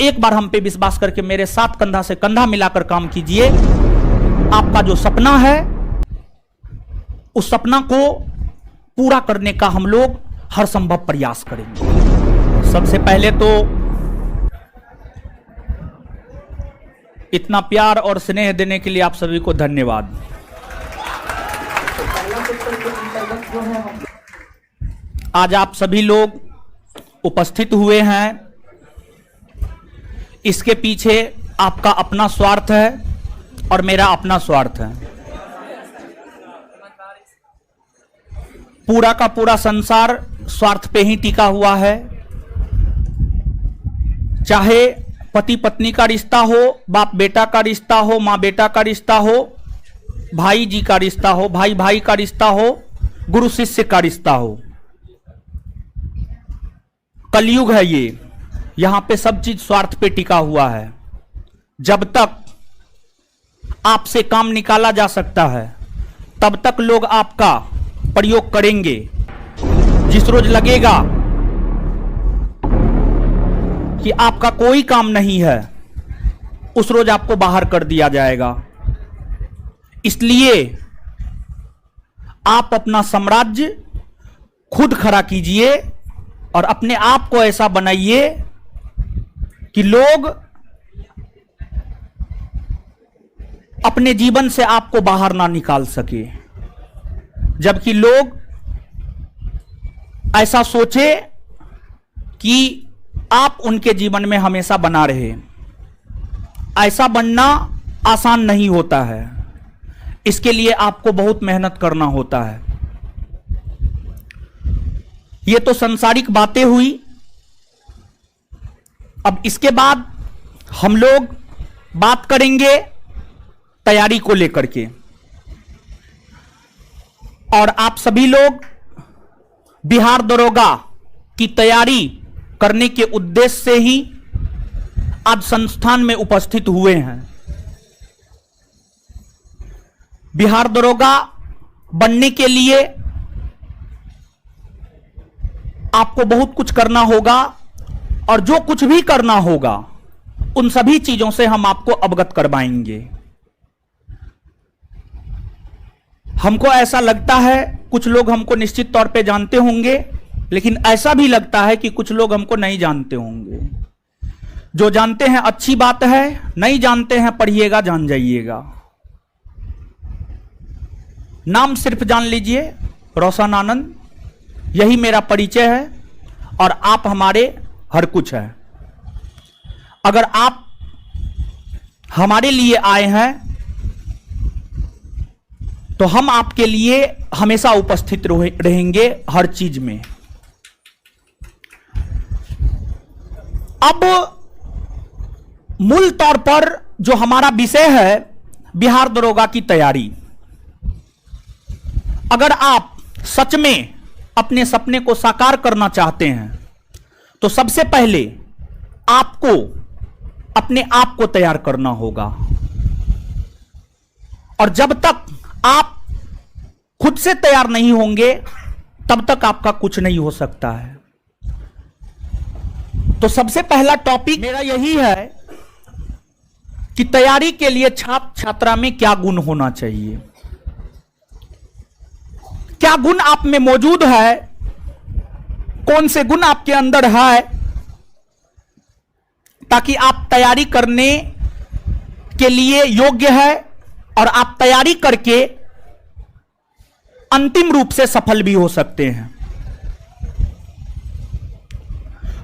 एक बार हम पे विश्वास करके मेरे साथ कंधा से कंधा मिलाकर काम कीजिए। आपका जो सपना है उस सपना को पूरा करने का हम लोग हर संभव प्रयास करेंगे। सबसे पहले तो इतना प्यार और स्नेह देने के लिए आप सभी को धन्यवाद। आज आप सभी लोग उपस्थित हुए हैं, इसके पीछे आपका अपना स्वार्थ है और मेरा अपना स्वार्थ है। पूरा का पूरा संसार स्वार्थ पे ही टिका हुआ है। चाहे पति पत्नी का रिश्ता हो, बाप बेटा का रिश्ता हो, माँ बेटा का रिश्ता हो, भाई जी का रिश्ता हो, भाई भाई का रिश्ता हो, गुरु शिष्य का रिश्ता हो। कलयुग है ये, यहां पे सब चीज स्वार्थ पे टिका हुआ है। जब तक आपसे काम निकाला जा सकता है तब तक लोग आपका प्रयोग करेंगे। जिस रोज लगेगा कि आपका कोई काम नहीं है उस रोज आपको बाहर कर दिया जाएगा। इसलिए आप अपना साम्राज्य खुद खड़ा कीजिए और अपने आप को ऐसा बनाइए कि लोग अपने जीवन से आपको बाहर ना निकाल सके। जबकि लोग ऐसा सोचे कि आप उनके जीवन में हमेशा बना रहे। ऐसा बनना आसान नहीं होता है, इसके लिए आपको बहुत मेहनत करना होता है। ये तो सांसारिक बातें हुई। अब इसके बाद हम लोग बात करेंगे तैयारी को लेकर के। और आप सभी लोग बिहार दरोगा की तैयारी करने के उद्देश्य से ही आज संस्थान में उपस्थित हुए हैं। बिहार दरोगा बनने के लिए आपको बहुत कुछ करना होगा और जो कुछ भी करना होगा उन सभी चीजों से हम आपको अवगत करवाएंगे। हमको ऐसा लगता है कुछ लोग हमको निश्चित तौर पे जानते होंगे, लेकिन ऐसा भी लगता है कि कुछ लोग हमको नहीं जानते होंगे। जो जानते हैं अच्छी बात है, नहीं जानते हैं पढ़िएगा जान जाइएगा। नाम सिर्फ जान लीजिए, रोशन आनंद, यही मेरा परिचय है और आप हमारे हर कुछ है। अगर आप हमारे लिए आए हैं तो हम आपके लिए हमेशा उपस्थित रहेंगे हर चीज में। अब मूल तौर पर जो हमारा विषय है बिहार दरोगा की तैयारी। अगर आप सच में अपने सपने को साकार करना चाहते हैं तो सबसे पहले आपको अपने आप को तैयार करना होगा। और जब तक आप खुद से तैयार नहीं होंगे तब तक आपका कुछ नहीं हो सकता है। तो सबसे पहला टॉपिक मेरा यही है कि तैयारी के लिए छात्र छात्रा में क्या गुण होना चाहिए, क्या गुण आप में मौजूद है, कौन से गुण आपके अंदर है, ताकि आप तैयारी करने के लिए योग्य है और आप तैयारी करके अंतिम रूप से सफल भी हो सकते हैं।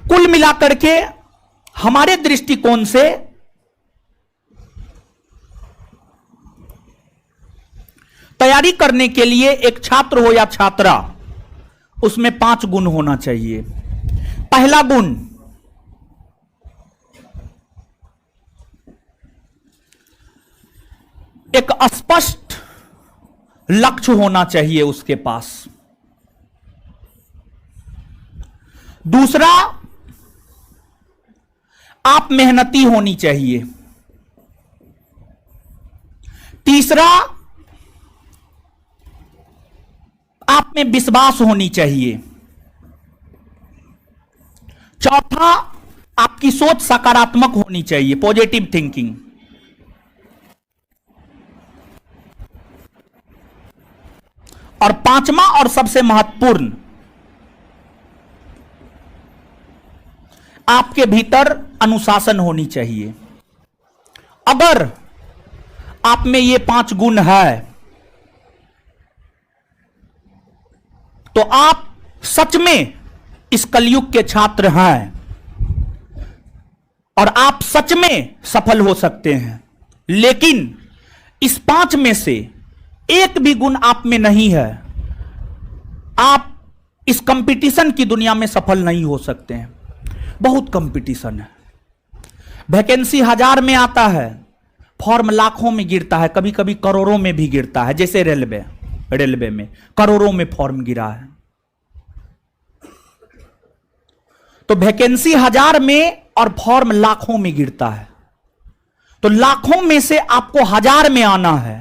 कुल मिलाकर के हमारे दृष्टिकोण से तैयारी करने के लिए एक छात्र हो या छात्रा, उसमें 5 गुण होना चाहिए। पहला गुण, एक स्पष्ट लक्ष्य होना चाहिए उसके पास। दूसरा, आप मेहनती होनी चाहिए। तीसरा, आप में विश्वास होनी चाहिए। चौथा, आपकी सोच सकारात्मक होनी चाहिए, पॉजिटिव थिंकिंग। और पांचवा और सबसे महत्वपूर्ण, आपके भीतर अनुशासन होनी चाहिए। अगर आप में ये 5 गुण है तो आप सच में इस कलयुग के छात्र हैं और आप सच में सफल हो सकते हैं। लेकिन इस 5 में से एक भी गुण आप में नहीं है, आप इस कंपटीशन की दुनिया में सफल नहीं हो सकते हैं। बहुत कंपटीशन है, वैकेंसी 1000 में आता है, फॉर्म लाखों में गिरता है, कभी कभी करोड़ों में भी गिरता है। जैसे रेलवे में करोड़ों में फॉर्म गिरा है। तो वैकेंसी 1000 में और फॉर्म लाखों में गिरता है। तो लाखों में से आपको 1000 में आना है।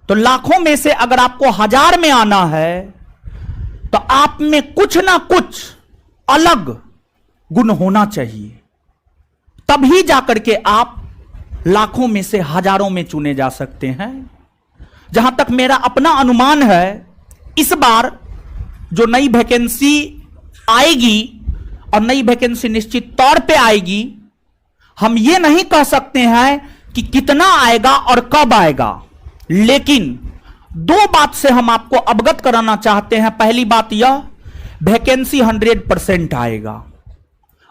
तो लाखों में से अगर आपको 1000 में आना है तो आप में कुछ ना कुछ अलग गुण होना चाहिए, तभी जाकर के आप लाखों में से हजारों में चुने जा सकते हैं। जहां तक मेरा अपना अनुमान है, इस बार जो नई वैकेंसी आएगी और नई वैकेंसी निश्चित तौर पे आएगी, हम ये नहीं कह सकते हैं कि कितना आएगा और कब आएगा, लेकिन 2 बात से हम आपको अवगत कराना चाहते हैं। पहली बात यह, वैकेंसी 100% आएगा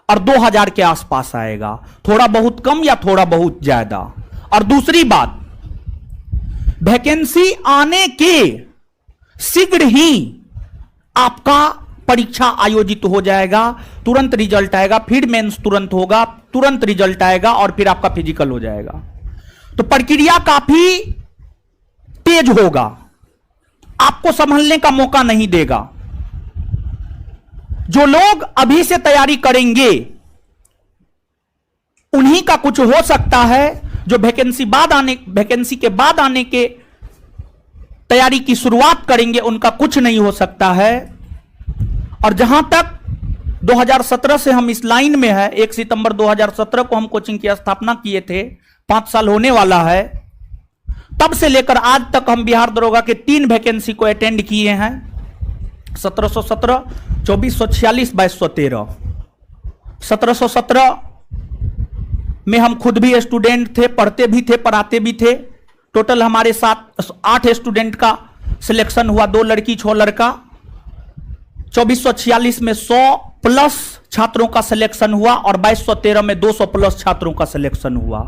और 2000 के आसपास आएगा, थोड़ा बहुत कम या थोड़ा बहुत ज्यादा। और दूसरी बात, वैकेंसी आने के शीघ्र ही आपका परीक्षा आयोजित हो जाएगा, तुरंत रिजल्ट आएगा, फिर मेंस तुरंत होगा, तुरंत रिजल्ट आएगा और फिर आपका फिजिकल हो जाएगा। तो प्रक्रिया काफी तेज होगा, आपको संभलने का मौका नहीं देगा। जो लोग अभी से तैयारी करेंगे उन्हीं का कुछ हो सकता है, जो वैकेंसी के बाद आने के तैयारी की शुरुआत करेंगे उनका कुछ नहीं हो सकता है। और जहां तक 2017 से हम इस लाइन में है, 1 सितंबर 2017 को हम कोचिंग की स्थापना किए थे, 5 साल होने वाला है। तब से लेकर आज तक हम बिहार दरोगा के 3 वैकेंसी को अटेंड किए हैं, 1717, 2446, 2213। 1717 में हम खुद भी स्टूडेंट थे, पढ़ते भी थे, पढ़ाते भी थे। टोटल हमारे साथ 8 स्टूडेंट का सिलेक्शन हुआ, 2 लड़की 6 लड़का। 2446 में 100 प्लस छात्रों का सिलेक्शन हुआ और 2213 में 200 प्लस छात्रों का सिलेक्शन हुआ।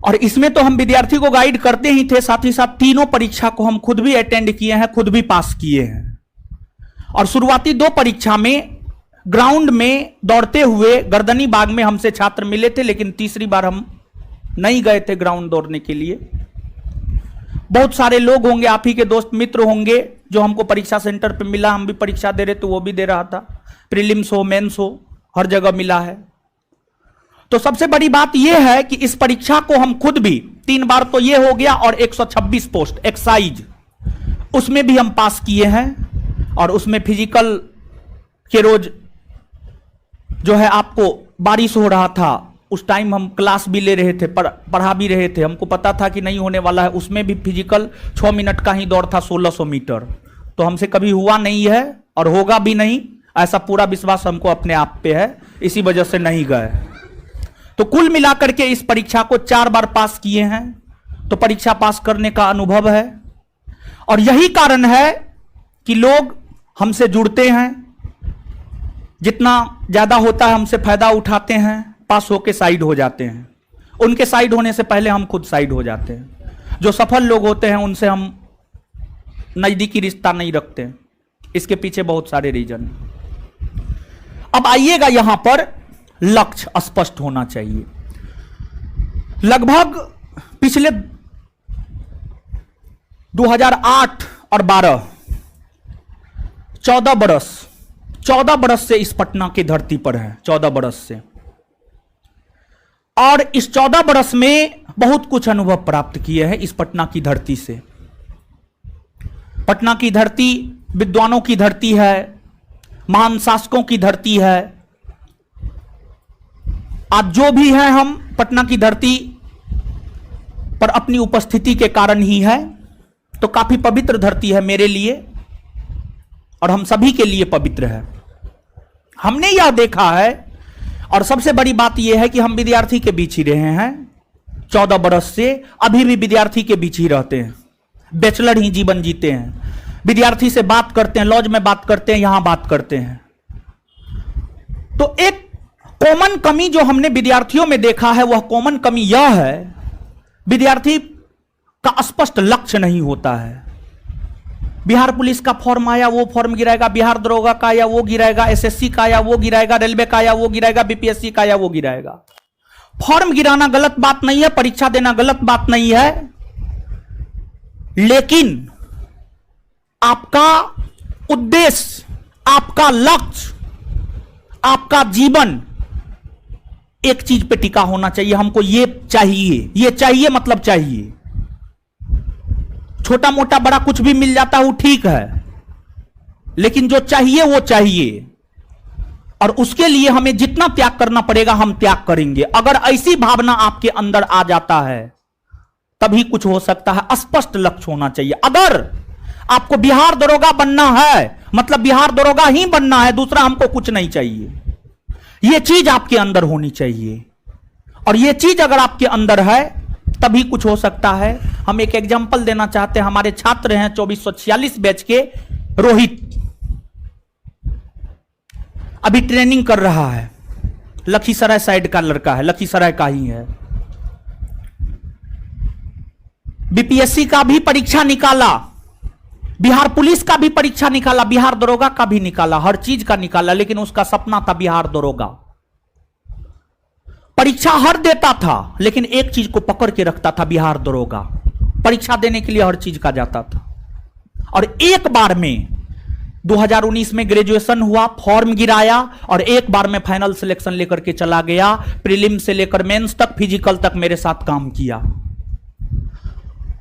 और इसमें तो हम विद्यार्थी को गाइड करते ही थे, साथ ही साथ तीनों परीक्षा को हम खुद भी अटेंड किए हैं, खुद भी पास किए हैं। और शुरुआती 2 परीक्षा में ग्राउंड में दौड़ते हुए गर्दनी बाग में हमसे छात्र मिले थे, लेकिन तीसरी बार हम नहीं गए थे ग्राउंड दौड़ने के लिए। बहुत सारे लोग होंगे, आप ही के दोस्त मित्र होंगे जो हमको परीक्षा सेंटर पे मिला, हम भी परीक्षा दे रहे थे, वो भी दे रहा था, प्रीलिम्स हो मेंस हो, हर जगह मिला है। तो सबसे बड़ी बात यह है कि इस परीक्षा को हम खुद भी 3 बार तो यह हो गया, और 126 पोस्ट एक्साइज उसमें भी हम पास किए हैं। और उसमें फिजिकल के रोज जो है, आपको बारिश हो रहा था, उस टाइम हम क्लास भी ले रहे थे, पढ़ा भी रहे थे, हमको पता था कि नहीं होने वाला है। उसमें भी फिजिकल 6 मिनट का ही दौड़ था, 1600 मीटर। तो हमसे कभी हुआ नहीं है और होगा भी नहीं, ऐसा पूरा विश्वास हमको अपने आप पे है, इसी वजह से नहीं गए। तो कुल मिलाकर के इस परीक्षा को 4 बार पास किए हैं, तो परीक्षा पास करने का अनुभव है। और यही कारण है कि लोग हमसे जुड़ते हैं, जितना ज्यादा होता है हमसे फायदा उठाते हैं, पास होके साइड हो जाते हैं। उनके साइड होने से पहले हम खुद साइड हो जाते हैं। जो सफल लोग होते हैं उनसे हम नजदीकी रिश्ता नहीं रखते, इसके पीछे बहुत सारे रीजन। अब आइएगा, यहां पर लक्ष्य स्पष्ट होना चाहिए। लगभग पिछले 2008 और 12 14 बरस से इस पटना की धरती पर है, 14 बरस से। और इस 14 बरस में बहुत कुछ अनुभव प्राप्त किए हैं इस पटना की धरती से। पटना की धरती विद्वानों की धरती है, महान शासकों की धरती है, आज जो भी है हम पटना की धरती पर अपनी उपस्थिति के कारण ही है, तो काफी पवित्र धरती है मेरे लिए और हम सभी के लिए पवित्र है। हमने यह देखा है और सबसे बड़ी बात यह है कि हम विद्यार्थी के बीच ही रहे हैं 14 बरस से, अभी भी विद्यार्थी के बीच ही रहते हैं, बैचलर ही जीवन जीते हैं, विद्यार्थी से बात करते हैं, लॉज में बात करते हैं, यहां बात करते हैं। तो एक कॉमन कमी जो हमने विद्यार्थियों में देखा है, वह कॉमन कमी यह है, विद्यार्थी का स्पष्ट लक्ष्य नहीं होता है। बिहार पुलिस का फॉर्म आया वो फॉर्म गिराएगा, बिहार दरोगा का आया वो गिराएगा, एसएससी का आया वो गिराएगा, रेलवे का आया वो गिराएगा, बीपीएससी का आया वो गिराएगा। फॉर्म गिराना गलत बात नहीं है, परीक्षा देना गलत बात नहीं है, लेकिन आपका उद्देश्य, आपका लक्ष्य, आपका जीवन एक चीज पे टिका होना चाहिए। हमको ये चाहिए मतलब चाहिए। छोटा मोटा बड़ा कुछ भी मिल जाता है वो ठीक है, लेकिन जो चाहिए वो चाहिए, और उसके लिए हमें जितना त्याग करना पड़ेगा हम त्याग करेंगे। अगर ऐसी भावना आपके अंदर आ जाता है तभी कुछ हो सकता है। स्पष्ट लक्ष्य होना चाहिए। अगर आपको बिहार दरोगा बनना है मतलब बिहार दरोगा ही बनना है, दूसरा हमको कुछ नहीं चाहिए। यह चीज आपके अंदर होनी चाहिए, और यह चीज अगर आपके अंदर है तभी कुछ हो सकता है। हम एक एग्जांपल देना चाहते हैं। हमारे छात्र हैं 2446 बैच के रोहित, अभी ट्रेनिंग कर रहा है, लखीसराय साइड का लड़का है, लखीसराय का ही है। बीपीएससी का भी परीक्षा निकाला, बिहार पुलिस का भी परीक्षा निकाला, बिहार दरोगा का भी निकाला, हर चीज का निकाला, लेकिन उसका सपना था बिहार दरोगा। परीक्षा हर देता था, लेकिन एक चीज को पकड़ के रखता था, बिहार दरोगा। परीक्षा देने के लिए हर चीज का जाता था, और एक बार में 2019 में ग्रेजुएशन हुआ, फॉर्म गिराया, और एक बार में फाइनल सिलेक्शन लेकर के चला गया। प्रीलिम से लेकर मेंस तक, फिजिकल तक मेरे साथ काम किया।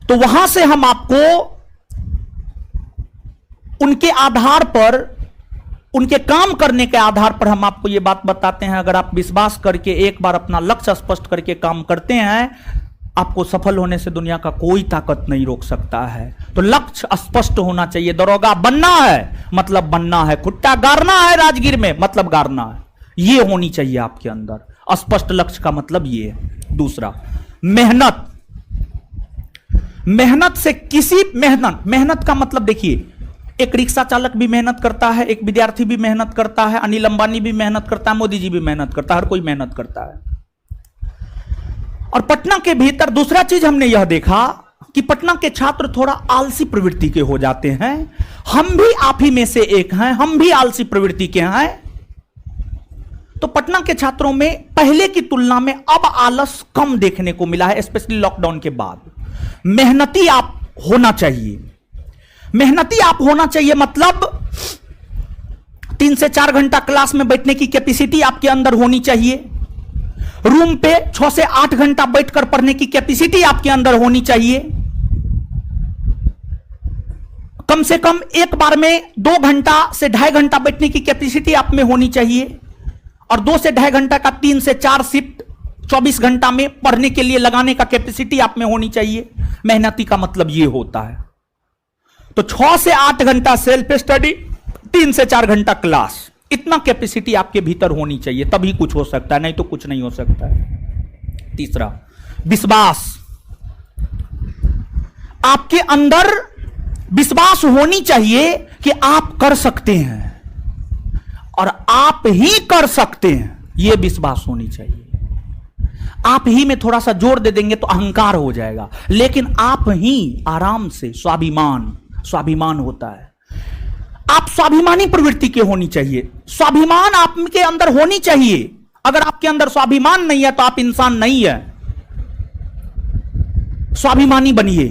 तो वहां से हम आपको उनके आधार पर, उनके काम करने के आधार पर हम आपको यह बात बताते हैं। अगर आप विश्वास करके एक बार अपना लक्ष्य स्पष्ट करके काम करते हैं, आपको सफल होने से दुनिया का कोई ताकत नहीं रोक सकता है। तो लक्ष्य स्पष्ट होना चाहिए। दरोगा बनना है मतलब बनना है, खुट्टा गारना है राजगीर में मतलब गारना है, यह होनी चाहिए आपके अंदर। स्पष्ट लक्ष्य का मतलब यह है। दूसरा, मेहनत। मेहनत से मेहनत का मतलब देखिए, एक रिक्शा चालक भी मेहनत करता है, एक विद्यार्थी भी मेहनत करता है, अनिल अंबानी भी मेहनत करता है, मोदी जी भी मेहनत करता है, हर कोई मेहनत करता है। और पटना के भीतर दूसरा चीज हमने यह देखा कि पटना के छात्र थोड़ा आलसी प्रवृत्ति के हो जाते हैं। हम भी आप ही में से एक हैं, हम भी आलसी प्रवृत्ति के हैं। तो पटना के छात्रों में पहले की तुलना में अब आलस कम देखने को मिला है, स्पेशली लॉकडाउन के बाद। मेहनती आप होना चाहिए। मेहनती आप होना चाहिए मतलब 3 से 4 घंटा क्लास में बैठने की कैपेसिटी आपके अंदर होनी चाहिए। रूम पे 6 से 8 घंटा बैठकर पढ़ने की कैपेसिटी आपके अंदर होनी चाहिए। कम से कम एक बार में 2 घंटा से 2.5 घंटा बैठने की कैपेसिटी आप में होनी चाहिए, और 2 से 2.5 घंटा का 3 से 4 शिफ्ट 24 घंटा में पढ़ने के लिए लगाने का कैपेसिटी आप में होनी चाहिए। मेहनती का मतलब यह होता है। तो 6 से 8 घंटा सेल्फ स्टडी, 3 से 4 घंटा क्लास, इतना कैपेसिटी आपके भीतर होनी चाहिए, तभी कुछ हो सकता है, नहीं तो कुछ नहीं हो सकता है। तीसरा, विश्वास। आपके अंदर विश्वास होनी चाहिए कि आप कर सकते हैं और आप ही कर सकते हैं, यह विश्वास होनी चाहिए। आप ही में थोड़ा सा जोर दे देंगे तो अहंकार हो जाएगा, लेकिन आप ही आराम से स्वाभिमान होता है। आप स्वाभिमानी प्रवृत्ति के होनी चाहिए। स्वाभिमान आपके अंदर होनी चाहिए। अगर आपके अंदर स्वाभिमान नहीं है तो आप इंसान नहीं है। स्वाभिमानी बनिए।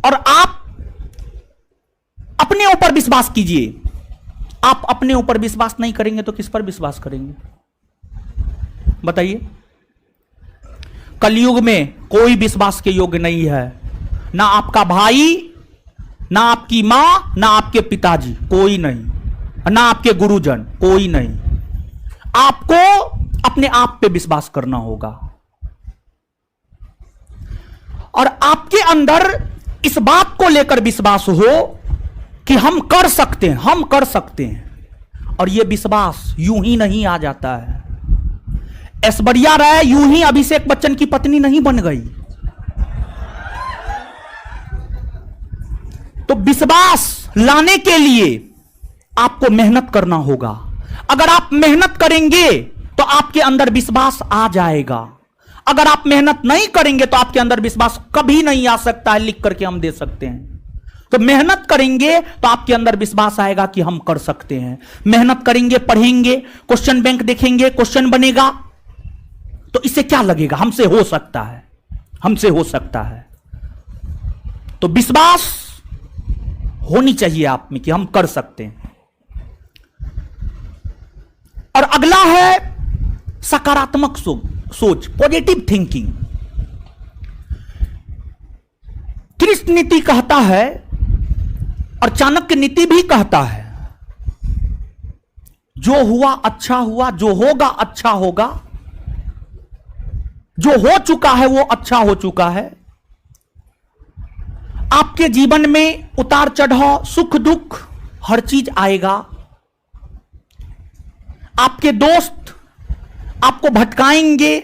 और आप अपने ऊपर विश्वास कीजिए। आप अपने ऊपर विश्वास नहीं करेंगे तो किस पर विश्वास करेंगे बताइए। कलयुग में कोई विश्वास के योग्य नहीं है, ना आपका भाई, ना आपकी मां, ना आपके पिताजी, कोई नहीं, ना आपके गुरुजन, कोई नहीं। आपको अपने आप पे विश्वास करना होगा और आपके अंदर इस बात को लेकर विश्वास हो कि हम कर सकते हैं, हम कर सकते हैं। और यह विश्वास यूं ही नहीं आ जाता है। ऐश्वर्या राय यूं ही अभिषेक बच्चन की पत्नी नहीं बन गई। तो विश्वास लाने के लिए आपको मेहनत करना होगा। अगर आप मेहनत करेंगे तो आपके अंदर विश्वास आ जाएगा। अगर आप मेहनत नहीं करेंगे तो आपके अंदर विश्वास कभी नहीं आ सकता है। लिख करके हम दे सकते हैं। तो मेहनत करेंगे तो आपके अंदर विश्वास आएगा कि हम कर सकते हैं। मेहनत करेंगे, पढ़ेंगे, क्वेश्चन बैंक देखेंगे, क्वेश्चन बनेगा, तो इससे क्या लगेगा, हमसे हो सकता है, हमसे हो सकता है। तो विश्वास होनी चाहिए आप में कि हम कर सकते हैं। और अगला है सकारात्मक सोच, पॉजिटिव थिंकिंग। कृष्ण नीति कहता है और चाणक्य नीति भी कहता है, जो हुआ अच्छा हुआ, जो होगा अच्छा होगा, जो हो चुका है वो अच्छा हो चुका है। आपके जीवन में उतार चढ़ाव, सुख दुख, हर चीज आएगा। आपके दोस्त आपको भटकाएंगे,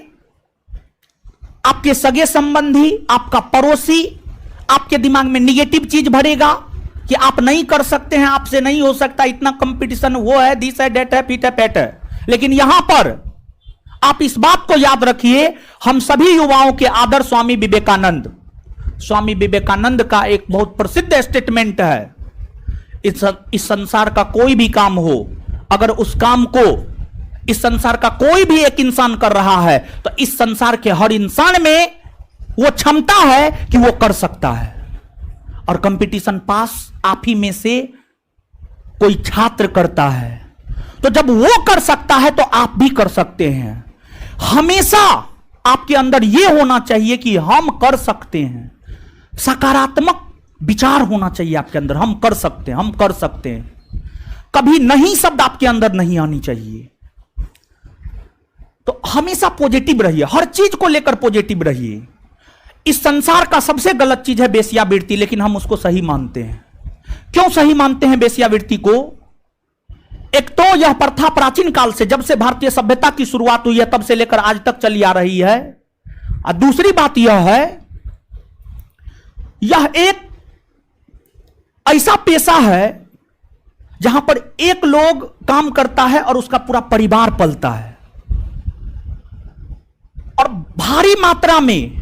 आपके सगे संबंधी, आपका पड़ोसी आपके दिमाग में निगेटिव चीज भरेगा कि आप नहीं कर सकते हैं, आपसे नहीं हो सकता, इतना कंपटीशन, वो है, दिस है, डेट है, पीट है, पैट है। लेकिन यहां पर आप इस बात को याद रखिए, हम सभी युवाओं के आदर्श स्वामी विवेकानंद, स्वामी विवेकानंद का एक बहुत प्रसिद्ध स्टेटमेंट है, इस संसार का कोई भी काम हो, अगर उस काम को इस संसार का कोई भी एक इंसान कर रहा है तो इस संसार के हर इंसान में वो क्षमता है कि वो कर सकता है। और कंपटीशन पास आप ही में से कोई छात्र करता है। तो जब वो कर सकता है तो आप भी कर सकते हैं। हमेशा आपके अंदर यह होना चाहिए कि हम कर सकते हैं। सकारात्मक विचार होना चाहिए आपके अंदर, हम कर सकते हैं, हम कर सकते हैं। कभी नहीं शब्द आपके अंदर नहीं आनी चाहिए। तो हमेशा पॉजिटिव रहिए, हर चीज को लेकर पॉजिटिव रहिए। इस संसार का सबसे गलत चीज है वेश्यावृत्ति, लेकिन हम उसको सही मानते हैं। क्यों सही मानते हैं वेश्यावृत्ति को? एक तो यह प्रथा प्राचीन काल से, जब से भारतीय सभ्यता की शुरुआत हुई है तब से लेकर आज तक चली आ रही है। और दूसरी बात यह है, यह एक ऐसा पेशा है जहां पर एक लोग काम करता है और उसका पूरा परिवार पलता है। और भारी मात्रा में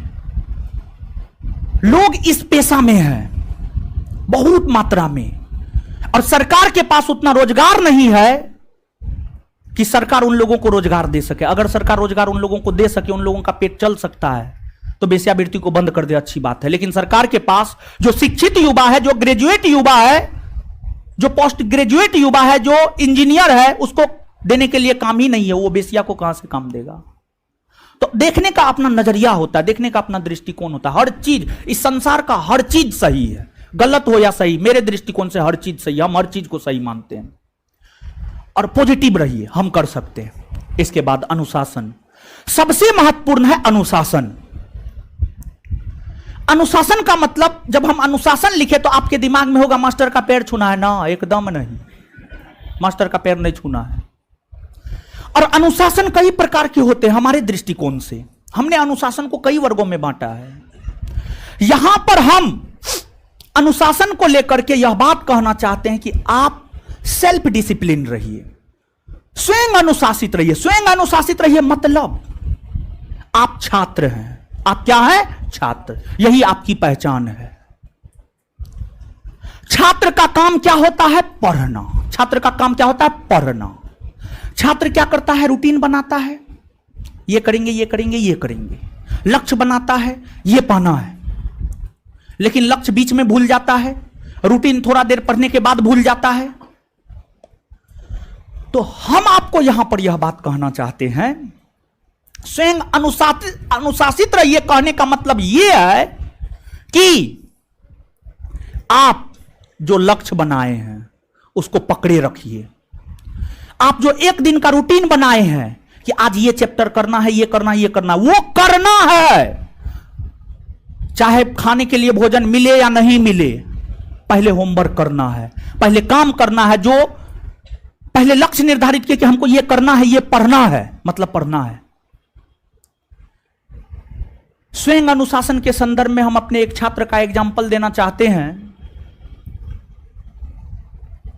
लोग इस पेशा में हैं, बहुत मात्रा में। और सरकार के पास उतना रोजगार नहीं है कि सरकार उन लोगों को रोजगार दे सके। अगर सरकार रोजगार उन लोगों को दे सके, उन लोगों का पेट चल सकता है, तो वेश्यावृत्ति को बंद कर दे, अच्छी बात है। लेकिन सरकार के पास जो शिक्षित युवा है, जो ग्रेजुएट युवा है, जो पोस्ट ग्रेजुएट युवा है, जो इंजीनियर है, उसको देने के लिए काम ही नहीं है, वो वेश्या को कहां से काम देगा? तो देखने का अपना नजरिया होता है, देखने का अपना दृष्टिकोण होता है। हर चीज, इस संसार का हर चीज सही है, गलत हो या सही, मेरे दृष्टिकोण से हर चीज सही है। हम हर चीज को सही मानते हैं। और पॉजिटिव रहिए, हम कर सकते हैं। इसके बाद अनुशासन, सबसे महत्वपूर्ण है अनुशासन। अनुशासन का मतलब, जब हम अनुशासन लिखे तो आपके दिमाग में होगा मास्टर का पैर छूना है ना, एकदम नहीं, मास्टर का पैर नहीं छूना है। और अनुशासन कई प्रकार के होते हैं हमारे दृष्टिकोण से। हमने अनुशासन को कई वर्गों में बांटा है। यहां पर हम अनुशासन को लेकर के यह बात कहना चाहते हैं कि आप सेल्फ डिसिप्लिन रहिए, स्वयं अनुशासित रहिए। स्वयं अनुशासित रहिए मतलब आप छात्र हैं। आप क्या है? छात्र। यही आपकी पहचान है। छात्र का काम क्या होता है? पढ़ना। छात्र का काम क्या होता है? पढ़ना। छात्र क्या करता है? रूटीन बनाता है, ये करेंगे, ये करेंगे, ये करेंगे। लक्ष्य बनाता है, ये पाना है। लेकिन लक्ष्य बीच में भूल जाता है, रूटीन थोड़ा देर पढ़ने के बाद भूल जाता है। तो हम आपको यहां पर यह बात कहना चाहते हैं, स्वयं अनुशासित रहिए। कहने का मतलब यह है कि आप जो लक्ष्य बनाए हैं उसको पकड़े रखिए। आप जो एक दिन का रूटीन बनाए हैं कि आज ये चैप्टर करना है, ये करना है, ये करना है, वो करना है, चाहे खाने के लिए भोजन मिले या नहीं मिले। पहले होमवर्क करना है, पहले काम करना है, जो पहले लक्ष्य निर्धारित किया कि हमको ये करना है, ये पढ़ना है, मतलब पढ़ना है। स्वयं अनुशासन के संदर्भ में हम अपने एक छात्र का एग्जाम्पल देना चाहते हैं,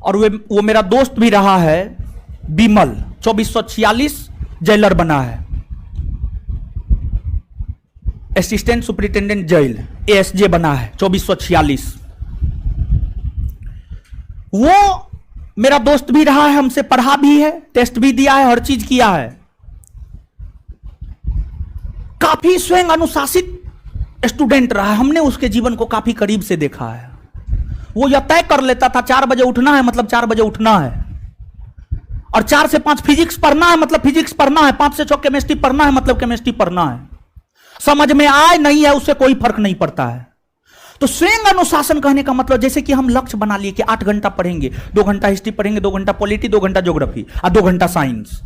और वो मेरा दोस्त भी रहा है, बिमल 2446 जेलर बना है, असिस्टेंट सुपरिटेंडेंट जेल एएसजे बना है 2446। वो मेरा दोस्त भी रहा है, हमसे पढ़ा भी है, टेस्ट भी दिया है, हर चीज किया है। काफी स्वयं अनुशासित स्टूडेंट रहा है, हमने उसके जीवन को काफी करीब से देखा है। वो यह तय कर लेता था 4 बजे उठना है मतलब 4 बजे उठना है, और 4 से 5 फिजिक्स पढ़ना है मतलब फिजिक्स पढ़ना है, 5 से 6 केमिस्ट्री पढ़ना है मतलब केमिस्ट्री पढ़ना है। समझ में आए नहीं है उससे कोई फर्क नहीं पड़ता है। तो स्वयं अनुशासन कहने का मतलब जैसे कि हम लक्ष्य बना लिए कि 8 घंटा पढ़ेंगे, 2 घंटा हिस्ट्री पढ़ेंगे, 2 घंटा पॉलिटी, 2 घंटा ज्योग्राफी और 2 घंटा साइंस।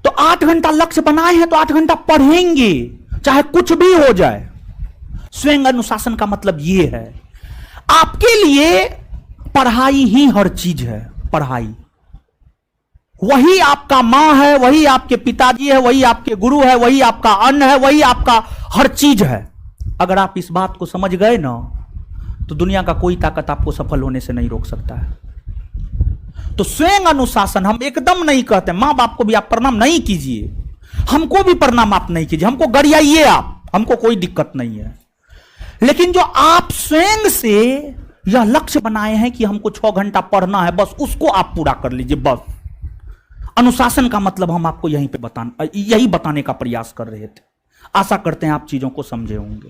तो 8 घंटा लक्ष्य बनाए हैं तो 8 घंटा पढ़ेंगे, चाहे कुछ भी हो जाए। स्वयं अनुशासन का मतलब यह है, आपके लिए पढ़ाई ही हर चीज है। पढ़ाई, वही आपका मां है, वही आपके पिताजी है, वही आपके गुरु है, वही आपका अन्न है, वही आपका हर चीज है। अगर आप इस बात को समझ गए ना, तो दुनिया का कोई ताकत आपको सफल होने से नहीं रोक सकता है। तो स्वयं अनुशासन हम एकदम नहीं कहते, मां बाप को भी आप प्रणाम नहीं कीजिए, हमको भी प्रणाम आप नहीं कीजिए, हमको गरियाइए आप, हमको कोई दिक्कत नहीं है। लेकिन जो आप स्वयं से यह लक्ष्य बनाए हैं कि हमको 6 घंटा पढ़ना है, बस उसको आप पूरा कर लीजिए। बस अनुशासन का मतलब हम आपको यही बताने का प्रयास कर रहे थे। आशा करते हैं आप चीजों को समझे होंगे।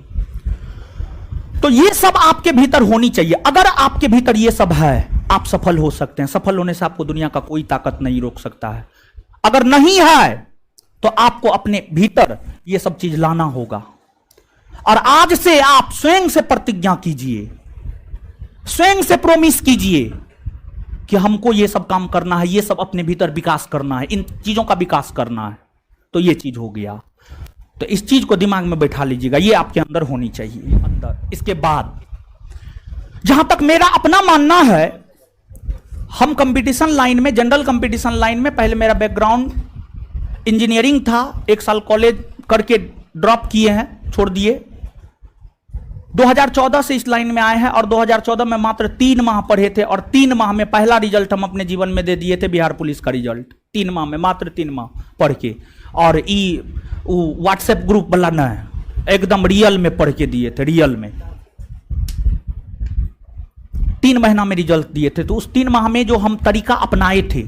तो ये सब आपके भीतर होनी चाहिए। अगर आपके भीतर ये सब है, आप सफल हो सकते हैं। सफल होने से आपको दुनिया का कोई ताकत नहीं रोक सकता है। अगर नहीं है तो आपको अपने भीतर ये सब चीज लाना होगा। और आज से आप स्वयं से प्रतिज्ञा कीजिए, स्वयं से प्रॉमिस कीजिए कि हमको ये सब काम करना है, ये सब अपने भीतर विकास करना है, इन चीजों का विकास करना है। तो ये चीज हो गया। तो इस चीज को दिमाग में बैठा लीजिएगा, ये आपके अंदर होनी चाहिए अंदर। इसके बाद जहां तक मेरा अपना मानना है, हम कंपटीशन लाइन में, जनरल कंपटीशन लाइन में, पहले मेरा बैकग्राउंड इंजीनियरिंग था, 1 साल कॉलेज करके ड्रॉप किए हैं, छोड़ दिए। 2014 से इस लाइन में आए हैं, और 2014 में मात्र 3 माह पढ़े थे, और 3 माह में पहला रिजल्ट हम अपने जीवन में दे दिए थे, बिहार पुलिस का रिजल्ट। 3 माह में, मात्र 3 माह पढ़ के, और व्हाट्सएप ग्रुप वाला ना है, एकदम रियल में पढ़ के दिए थे, रियल में 3 महीना में रिजल्ट दिए थे। तो उस 3 माह में जो हम तरीका अपनाए थे,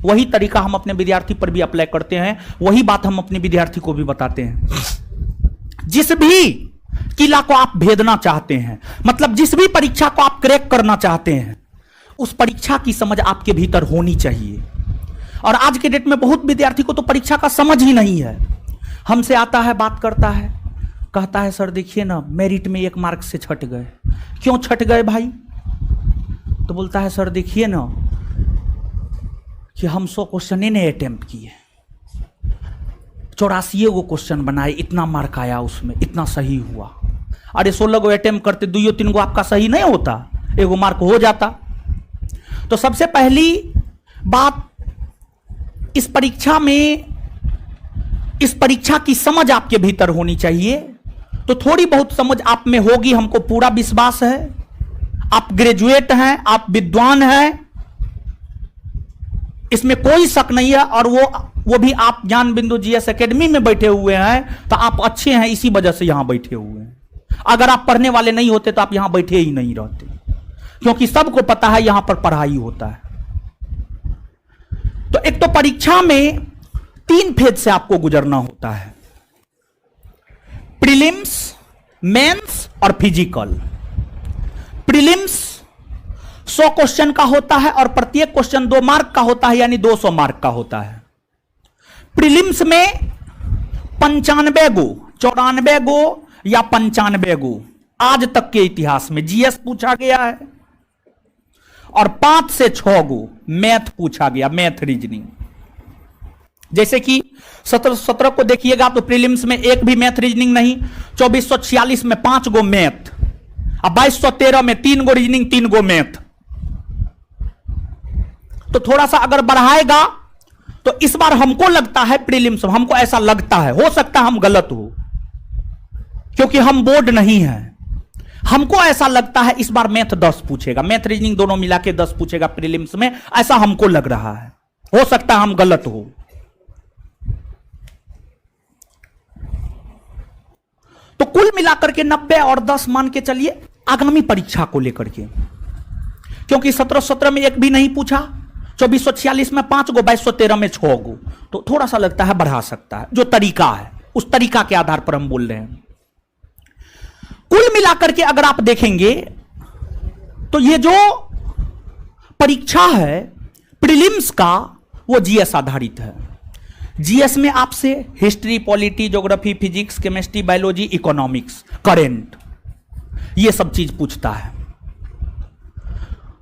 वही तरीका हम अपने विद्यार्थी पर भी अप्लाई करते हैं, वही बात हम अपने विद्यार्थी को भी बताते हैं। जिस भी किला को आप भेदना चाहते हैं, मतलब जिस भी परीक्षा को आप क्रैक करना चाहते हैं, उस परीक्षा की समझ आपके भीतर होनी चाहिए। और आज के डेट में बहुत विद्यार्थी को तो परीक्षा का समझ ही नहीं है। हमसे आता है, बात करता है, कहता है सर देखिए ना, मेरिट में 1 मार्क से छट गए। क्यों छट गए भाई? तो बोलता है सर देखिए ना कि हम 100 क्वेश्चन ही नहीं अटेम्प्ट किए, 84 गो क्वेश्चन बनाए, इतना मार्क आया उसमें, इतना सही हुआ। अरे 16 गो अटेम्प्ट करते, 2-3 गो आपका सही नहीं होता, 1 मार्क हो जाता। तो सबसे पहली बात, इस परीक्षा की समझ आपके भीतर होनी चाहिए। तो थोड़ी बहुत समझ आप में होगी, हमको पूरा विश्वास है। आप ग्रेजुएट हैं, आप विद्वान हैं, इसमें कोई शक नहीं है। और वो भी आप ज्ञान बिंदु जीएस एकेडमी में बैठे हुए हैं, तो आप अच्छे हैं, इसी वजह से यहां बैठे हुए हैं। अगर आप पढ़ने वाले नहीं होते तो आप यहां बैठे ही नहीं रहते, क्योंकि सबको पता है यहां पर पढ़ाई होता है। तो एक तो परीक्षा में 3 फेज से आपको गुजरना होता है, प्रीलिम्स, मेंस और फिजिकल। प्रीलिम्स 100 क्वेश्चन का होता है, और प्रत्येक क्वेश्चन 2 मार्क का होता है, यानी 200 मार्क का होता है। प्रीलिम्स में 95 गो, 94 गो या 95 गो आज तक के इतिहास में जीएस पूछा गया है। और 5 से 6 गो मैथ पूछा गया, मैथ रीजनिंग। जैसे कि 17 को देखिएगा तो प्रीलिम्स में एक भी मैथ रीजनिंग नहीं, 2446 में 5 गो मैथ, अब 2213 में 3 गो रीजनिंग 3 गो मैथ। तो थोड़ा सा अगर बढ़ाएगा तो इस बार हमको लगता है प्रीलिम्स, हमको ऐसा लगता है, हो सकता है हम गलत हो क्योंकि हम बोर्ड नहीं है, हमको ऐसा लगता है इस बार मैथ 10 पूछेगा, मैथ रीजनिंग दोनों मिला के 10 पूछेगा प्रीलिम्स में, ऐसा हमको लग रहा है, हो सकता है हम गलत हो। तो कुल मिलाकर के 90 और 10 मान के चलिए आगामी परीक्षा को लेकर के, क्योंकि 17 में एक भी नहीं पूछा, 2446 में 5 गो, 2213 में 6 गो, तो थोड़ा सा लगता है बढ़ा सकता है, जो तरीका है उस तरीका के आधार पर हम बोल रहे हैं। कुल मिलाकर के अगर आप देखेंगे तो ये जो परीक्षा है प्रीलिम्स का वो जीएस आधारित है। जीएस में आपसे history, polity, geography, physics, chemistry, biology, economics, current, ये सब चीज पूछता है।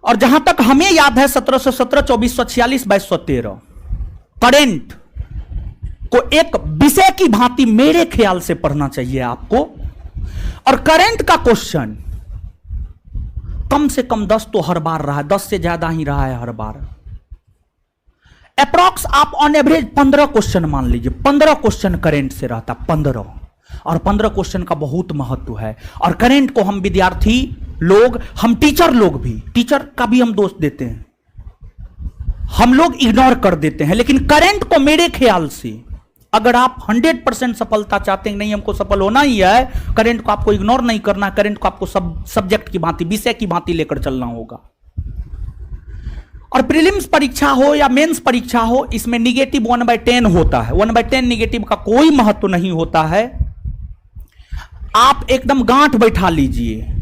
और जहां तक हमें याद है 1717, 2446, 2213 करेंट को एक विषय की भांति मेरे ख्याल से पढ़ना चाहिए आपको। और करेंट का क्वेश्चन कम से कम 10 तो हर बार रहा है, 10 से ज्यादा ही रहा है हर बार। अप्रॉक्स आप ऑन एवरेज 15 क्वेश्चन मान लीजिए, 15 क्वेश्चन करेंट से रहता, 15, और 15 क्वेश्चन का बहुत महत्व है। और करेंट को हम विद्यार्थी लोग, हम टीचर लोग भी, टीचर का भी हम दोष देते हैं, हम लोग इग्नोर कर देते हैं, लेकिन करेंट को मेरे ख्याल से अगर आप 100% सफलता चाहते हैं, नहीं हमको सफल होना ही है, करेंट को आपको इग्नोर नहीं करना, करेंट को आपको सब्जेक्ट की भांति, विषय की भांति लेकर चलना होगा। और प्रीलिम्स परीक्षा हो या मेंस परीक्षा हो, इसमें निगेटिव 1/10 होता है, 1/10 निगेटिव का कोई महत्व नहीं होता है। आप एकदम गांठ बैठा लीजिए,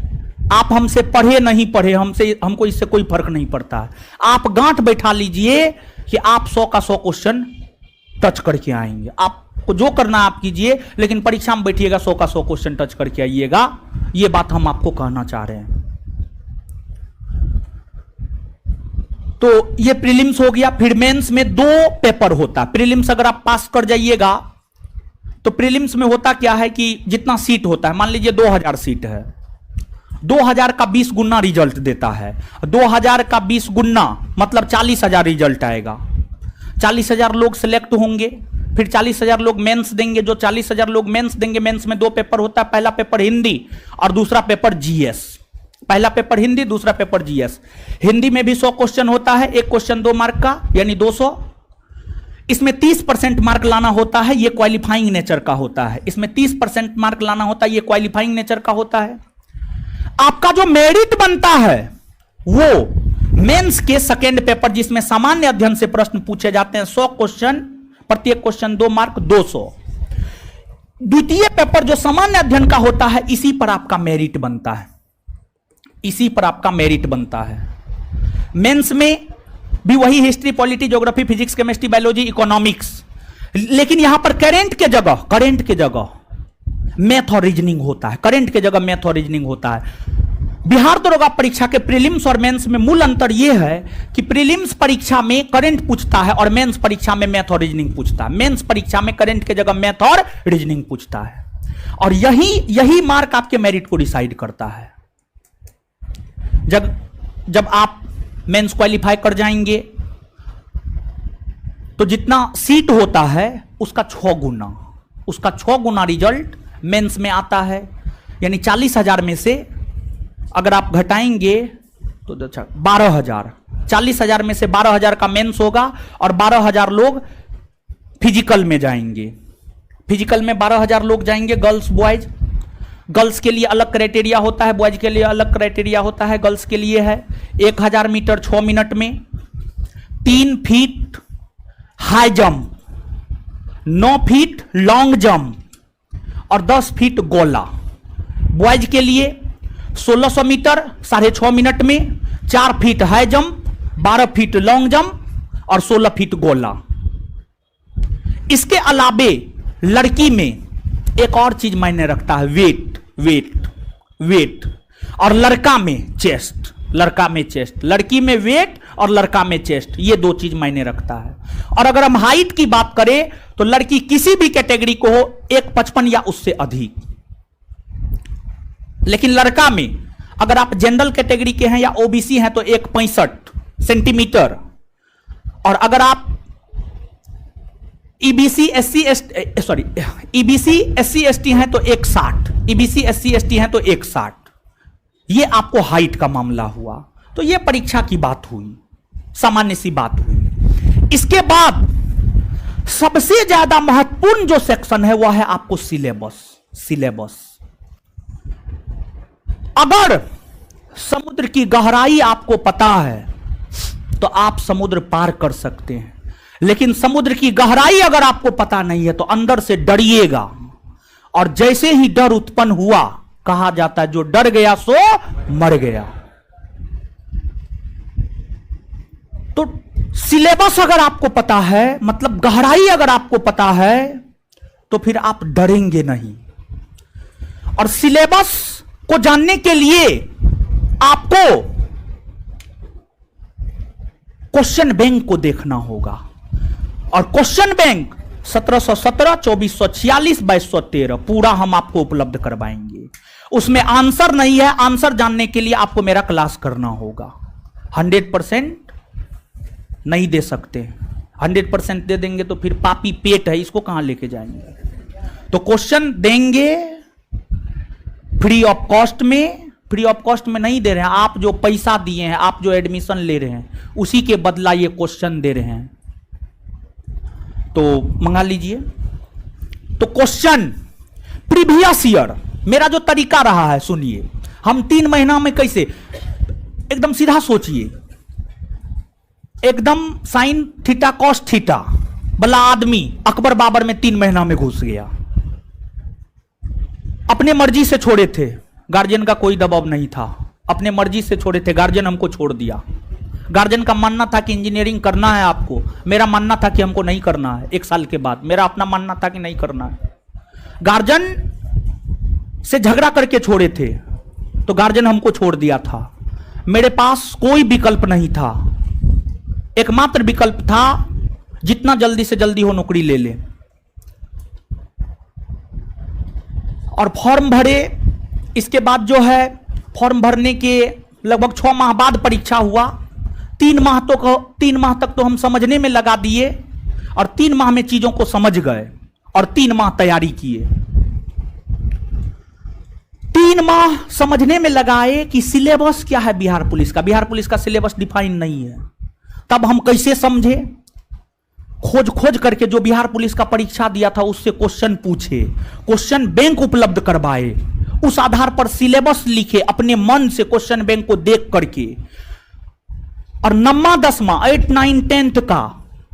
आप हमसे पढ़े नहीं पढ़े, हमको इससे कोई फर्क नहीं पड़ता है। आप गांठ बैठा लीजिए कि आप 100 का 100 क्वेश्चन टच करके आएंगे, आपको जो करना आप कीजिए, लेकिन परीक्षा में बैठिएगा 100 का 100 क्वेश्चन टच करके आइएगा, ये बात हम आपको कहना चाह रहे हैं। तो ये प्रीलिम्स हो गया। फिर मेंस में 2 पेपर होता है। प्रीलिम्स अगर आप पास कर जाइएगा तो प्रीलिम्स में होता क्या है कि जितना सीट होता है, मान लीजिए 2000 सीट है, 2000 का 20 गुना रिजल्ट देता है, 2000 का 20 गुना मतलब 40,000 रिजल्ट आएगा। 40,000 लोग सिलेक्ट होंगे, फिर 40,000 लोग मेंस देंगे। जो 40,000 लोग मेंस देंगे, मेंस में 2 पेपर होता है, पहला पेपर हिंदी और दूसरा पेपर जीएस। पहला पेपर हिंदी, दूसरा पेपर जीएस। हिंदी में भी 100 क्वेश्चन होता है, एक क्वेश्चन 2 मार्क का यानी 200। इसमें 30% मार्क लाना होता है, यह क्वालिफाइंग नेचर का होता है। इसमें 30% मार्क लाना होता है, यह क्वालिफाइंग नेचर का होता है। आपका जो मेरिट बनता है वो मेंस के सेकेंड पेपर, जिसमें सामान्य अध्ययन से प्रश्न पूछे जाते हैं, 100 क्वेश्चन, प्रत्येक क्वेश्चन 2 मार्क, 200। द्वितीय पेपर जो सामान्य अध्ययन का होता है, इसी पर आपका मेरिट बनता है, इसी पर आपका मेरिट बनता है। मेंस में भी वही history, polity, geography, physics, chemistry, biology, economics, लेकिन यहां पर करेंट के जगह मैथ और रीजनिंग होता है। करेंट के जगह मैथ और रीजनिंग होता है। बिहार दरोगा परीक्षा के प्रीलिम्स और मेंस में मूल अंतर यह है कि प्रीलिम्स परीक्षा में करंट पूछता है और मेंस परीक्षा में मैथ और रीजनिंग पूछता है। मेंस परीक्षा में करंट के जगह मैथ और रीजनिंग पूछता है, और यही मार्क आपके मेरिट को डिसाइड करता है। जब आप मेंस क्वालिफाई कर जाएंगे तो जितना सीट होता है उसका 6 गुना रिजल्ट मेंस में आता है। यानी 40,000 में से अगर आप घटाएंगे तो 12,000, 40,000 में से 12,000 का मेंस होगा और 12,000 लोग फिजिकल में जाएंगे। फिजिकल में 12,000 लोग जाएंगे, गर्ल्स बॉयज। गर्ल्स के लिए अलग क्राइटेरिया होता है, बॉयज के लिए अलग क्राइटेरिया होता है। गर्ल्स के लिए है 1000 मीटर 6 मिनट में, 3 feet high jump, 9 feet long jump और 10 फीट गोला। बॉयज के लिए 1600 मीटर 6.5 मिनट में, 4 feet high jump, 12 feet long jump और 16 फीट गोला। इसके अलावे लड़की में एक और चीज मायने रखता है, वेट। और लड़का में चेस्ट। लड़का में चेस्ट, लड़की में वेट और लड़का में चेस्ट, ये दो चीज मायने रखता है। और अगर हम हाइट की बात करें तो लड़की किसी भी कैटेगरी को हो 1.55 या उससे अधिक, लेकिन लड़का में अगर आप जनरल कैटेगरी के हैं या ओबीसी हैं तो 1.65 सेंटीमीटर, और अगर आप ईबीसी एससी एसटी हैं तो 1.60, ईबीसी एससी एसटी हैं तो 1.60। ये आपको हाइट का मामला हुआ, तो ये परीक्षा की बात हुई, सामान्य सी बात हुई। इसके बाद सबसे ज्यादा महत्वपूर्ण जो सेक्शन है वह है आपको सिलेबस। अगर समुद्र की गहराई आपको पता है तो आप समुद्र पार कर सकते हैं, लेकिन समुद्र की गहराई अगर आपको पता नहीं है तो अंदर से डरिएगा। और जैसे ही डर उत्पन्न हुआ, कहा जाता है जो डर गया सो मर गया। तो सिलेबस अगर आपको पता है, मतलब गहराई अगर आपको पता है, तो फिर आप डरेंगे नहीं। और सिलेबस को जानने के लिए आपको क्वेश्चन बैंक को देखना होगा, और क्वेश्चन बैंक 1717, 2446, 2213 पूरा हम आपको उपलब्ध करवाएंगे। उसमें आंसर नहीं है, आंसर जानने के लिए आपको मेरा क्लास करना होगा। 100% नहीं दे सकते, 100% दे देंगे तो फिर पापी पेट है, इसको कहां लेके जाएंगे। तो क्वेश्चन देंगे फ्री ऑफ कॉस्ट में, फ्री ऑफ कॉस्ट में नहीं दे रहे हैं, आप जो पैसा दिए हैं, आप जो एडमिशन ले रहे हैं उसी के बदला ये क्वेश्चन दे रहे हैं, तो मंगा लीजिए। तो क्वेश्चन प्रीवियस ईयर मेरा जो तरीका रहा है सुनिए, हम 3 महीना में कैसे, एकदम सीधा सोचिए, एकदम साइन थीटा कॉस थीटा वाला आदमी अकबर बाबर में 3 महीना में घुस गया। अपने मर्जी से छोड़े थे, गार्जियन का कोई दबाव नहीं था, अपने मर्जी से छोड़े थे, गार्जियन हमको छोड़ दिया। गार्जियन का मानना था कि इंजीनियरिंग करना है आपको, मेरा मानना था कि हमको नहीं करना है। 1 साल के बाद मेरा अपना मानना था कि नहीं करना है। गार्जियन से झगड़ा करके छोड़े थे, तो गार्जियन हमको छोड़ दिया था। मेरे पास कोई विकल्प नहीं था, एकमात्र विकल्प था जितना जल्दी से जल्दी हो नौकरी ले ले। और फॉर्म भरे, इसके बाद जो है फॉर्म भरने के लगभग 6 माह बाद परीक्षा हुआ। 3 माह तक तो हम समझने में लगा दिए, और 3 माह में चीजों को समझ गए, और 3 माह तैयारी किए। 3 माह समझने में लगाए कि सिलेबस क्या है बिहार पुलिस का। बिहार पुलिस का सिलेबस डिफाइन नहीं है। तब हम कैसे समझे, खोज करके जो बिहार पुलिस का परीक्षा दिया था उससे क्वेश्चन पूछे, क्वेश्चन बैंक उपलब्ध करवाए, उस आधार पर सिलेबस लिखे अपने मन से क्वेश्चन बैंक को देख करके। और 9वां 10वां 8, 9, 10 का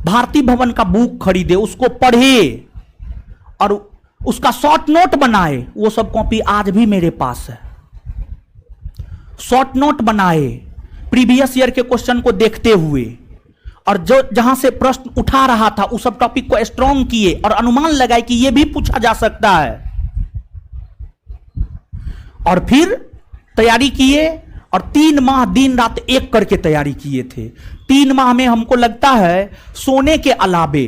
भारती भवन का बुक खरीदे, उसको पढ़े और उसका शॉर्ट नोट बनाए। वो सब कॉपी आज भी मेरे पास है। शॉर्ट नोट बनाए प्रीवियस ईयर के क्वेश्चन को देखते हुए, और जो जहां से प्रश्न उठा रहा था उस सब टॉपिक को स्ट्रॉन्ग किए और अनुमान लगाए कि यह भी पूछा जा सकता है, और फिर तैयारी किए। और 3 माह दिन रात एक करके तैयारी किए थे। 3 माह में हमको लगता है सोने के अलावे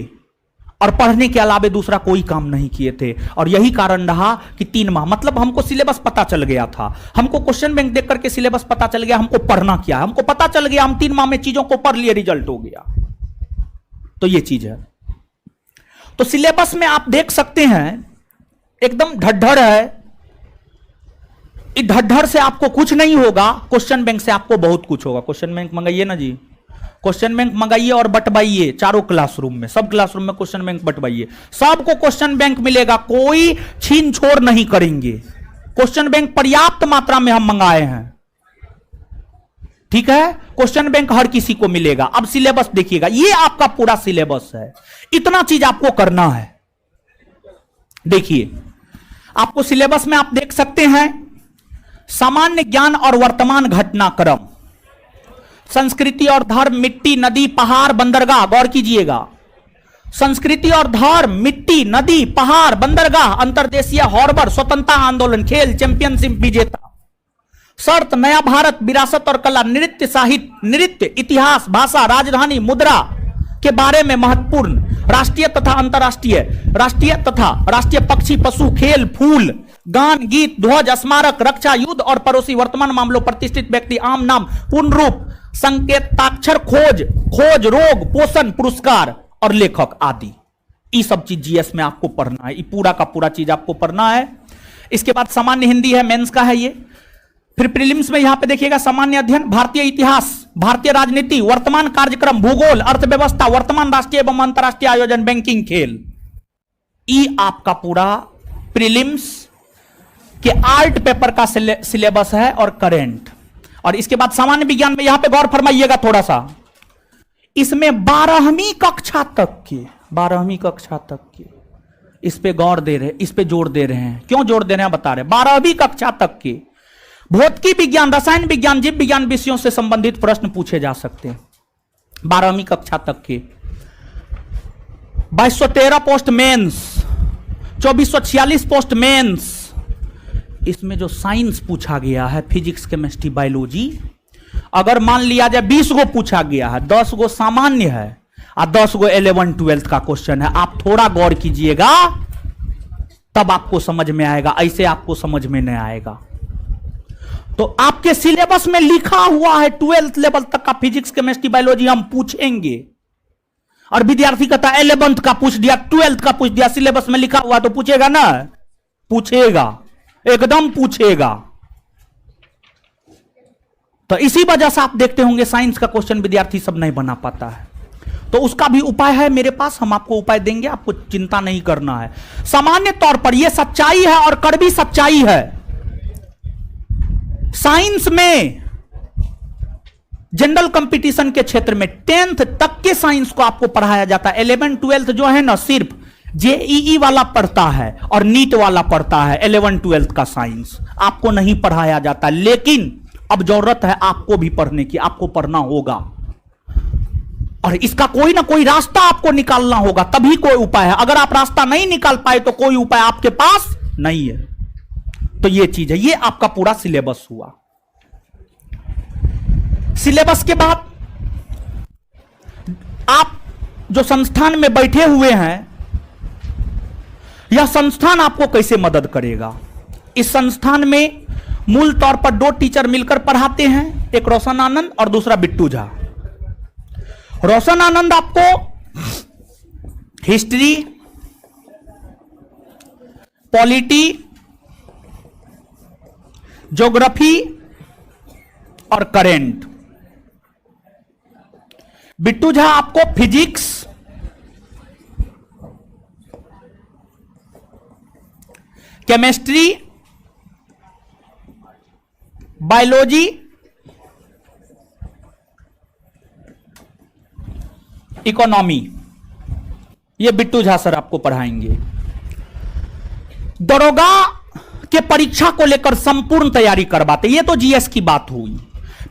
और पढ़ने के अलावे दूसरा कोई काम नहीं किए थे। और यही कारण रहा कि 3 माह, मतलब हमको सिलेबस पता चल गया था, हमको क्वेश्चन बैंक देख करके सिलेबस पता चल गया, हमको पढ़ना क्या है हमको पता चल गया, हम 3 माह में चीजों को पढ़ लिए, रिजल्ट हो गया। तो ये चीज है। तो सिलेबस में आप देख सकते हैं एकदम ढड्ढर है। इस ढड्ढर से आपको कुछ नहीं होगा, क्वेश्चन बैंक से आपको बहुत कुछ होगा। क्वेश्चन बैंक मंगाइए ना जी, क्वेश्चन बैंक मंगाइए और बंटवाइए चारों क्लासरूम में, सब क्लासरूम में क्वेश्चन बैंक बंटवाइए, सबको क्वेश्चन बैंक मिलेगा, कोई छीन छोड़ नहीं करेंगे। क्वेश्चन बैंक पर्याप्त मात्रा में हम मंगाए हैं, ठीक है। क्वेश्चन बैंक हर किसी को मिलेगा। अब सिलेबस देखिएगा, ये आपका पूरा सिलेबस है, इतना चीज आपको करना है। देखिए आपको सिलेबस में आप देख सकते हैं सामान्य ज्ञान और वर्तमान घटनाक्रम, संस्कृति और धर्म, मिट्टी, नदी, पहाड़, बंदरगाह, गौर कीजिएगा, संस्कृति और धर्म, मिट्टी, नदी, पहाड़, बंदरगाह, अंतर्देशीय, हॉर्बर, स्वतंत्रता आंदोलन, खेल, चैंपियनशिप विजेता, शर्त, नया भारत, विरासत और कला, नृत्य, साहित्य, नृत्य, इतिहास, भाषा, राजधानी, मुद्रा के बारे में महत्वपूर्ण, राष्ट्रीय तथा अंतरराष्ट्रीय, राष्ट्रीय तथा राष्ट्रीय पक्षी, पशु, खेल, फूल, गान, गीत, ध्वज, स्मारक, रक्षा, युद्ध और पड़ोसी, वर्तमान मामलों, प्रतिष्ठित व्यक्ति, आम नाम, पूर्ण रूप, संकेताक्षर, खोज, रोग, पोषण, पुरस्कार और लेखक आदि। ये सब चीज जीएस में आपको पढ़ना है, ये पूरा का पूरा चीज आपको पढ़ना है। इसके बाद सामान्य हिंदी है, मेंस का है ये। फिर प्रीलिम्स में यहां पे देखिएगा सामान्य अध्ययन, भारतीय इतिहास, भारतीय राजनीति, वर्तमान कार्यक्रम, भूगोल, अर्थव्यवस्था, वर्तमान राष्ट्रीय एवं अंतरराष्ट्रीय आयोजन, बैंकिंग, खेल। ये आपका पूरा प्रीलिम्स के आर्ट पेपर का सिलेबस है और करेंट। और इसके बाद सामान्य विज्ञान में यहां पे गौर फरमाइएगा थोड़ा सा, इसमें 12वीं कक्षा तक के इस पे गौर दे रहे, इस पे जोर दे रहे हैं। क्यों जोर दे रहे हैं बता रहे, 12वीं कक्षा तक के भौतिकी विज्ञान, रसायन विज्ञान, जीव विज्ञान विषयों से संबंधित प्रश्न पूछे जा सकते हैं 12वीं कक्षा तक के। 2213 पोस्ट मेंस, 2446 पोस्ट मेंस। इसमें जो साइंस पूछा गया है, फिजिक्स, केमिस्ट्री, बायोलॉजी, अगर मान लिया जाए 20 गो पूछा गया है, 10 गो सामान्य है और 10 गो 11 12 का क्वेश्चन है। आप थोड़ा गौर कीजिएगा तब आपको समझ में आएगा, ऐसे आपको समझ में नहीं आएगा। तो आपके सिलेबस में लिखा हुआ है 12th लेवल तक का फिजिक्स, केमिस्ट्री, बायोलॉजी हम पूछेंगे। और विद्यार्थी कहता है 11th का पूछ दिया, 12th का पूछ दिया, सिलेबस में लिखा हुआ तो पूछेगा ना, पूछेगा, एकदम पूछेगा। तो इसी वजह से आप देखते होंगे साइंस का क्वेश्चन विद्यार्थी सब नहीं बना पाता है। तो उसका भी उपाय है मेरे पास, हम आपको उपाय देंगे, आपको चिंता नहीं करना है। सामान्य तौर पर यह सच्चाई है और कड़वी सच्चाई है, साइंस में जनरल कंपटीशन के क्षेत्र में 10th तक के साइंस को आपको पढ़ाया जाता है। 11 12 जो है ना, सिर्फ जेईई वाला पढ़ता है और नीट वाला पढ़ता है। 11 12 का साइंस आपको नहीं पढ़ाया जाता, लेकिन अब जरूरत है आपको भी पढ़ने की, आपको पढ़ना होगा और इसका कोई ना कोई रास्ता आपको निकालना होगा, तभी कोई उपाय है। अगर आप रास्ता नहीं निकाल पाए तो कोई उपाय आपके पास नहीं है। तो ये चीज है, ये आपका पूरा सिलेबस हुआ। सिलेबस के बाद आप जो संस्थान में बैठे हुए हैं, यह संस्थान आपको कैसे मदद करेगा। इस संस्थान में मूल तौर पर 2 टीचर मिलकर पढ़ाते हैं, एक रोशन आनंद और दूसरा बिट्टू झा। रोशन आनंद आपको हिस्ट्री, पॉलिटी, ज्योग्राफी और करेंट, बिट्टू झा आपको फिजिक्स, केमिस्ट्री, बायोलॉजी, इकोनॉमी, ये बिट्टू झा सर आपको पढ़ाएंगे। दरोगा के परीक्षा को लेकर संपूर्ण तैयारी करवाते, ये तो जीएस की बात हुई।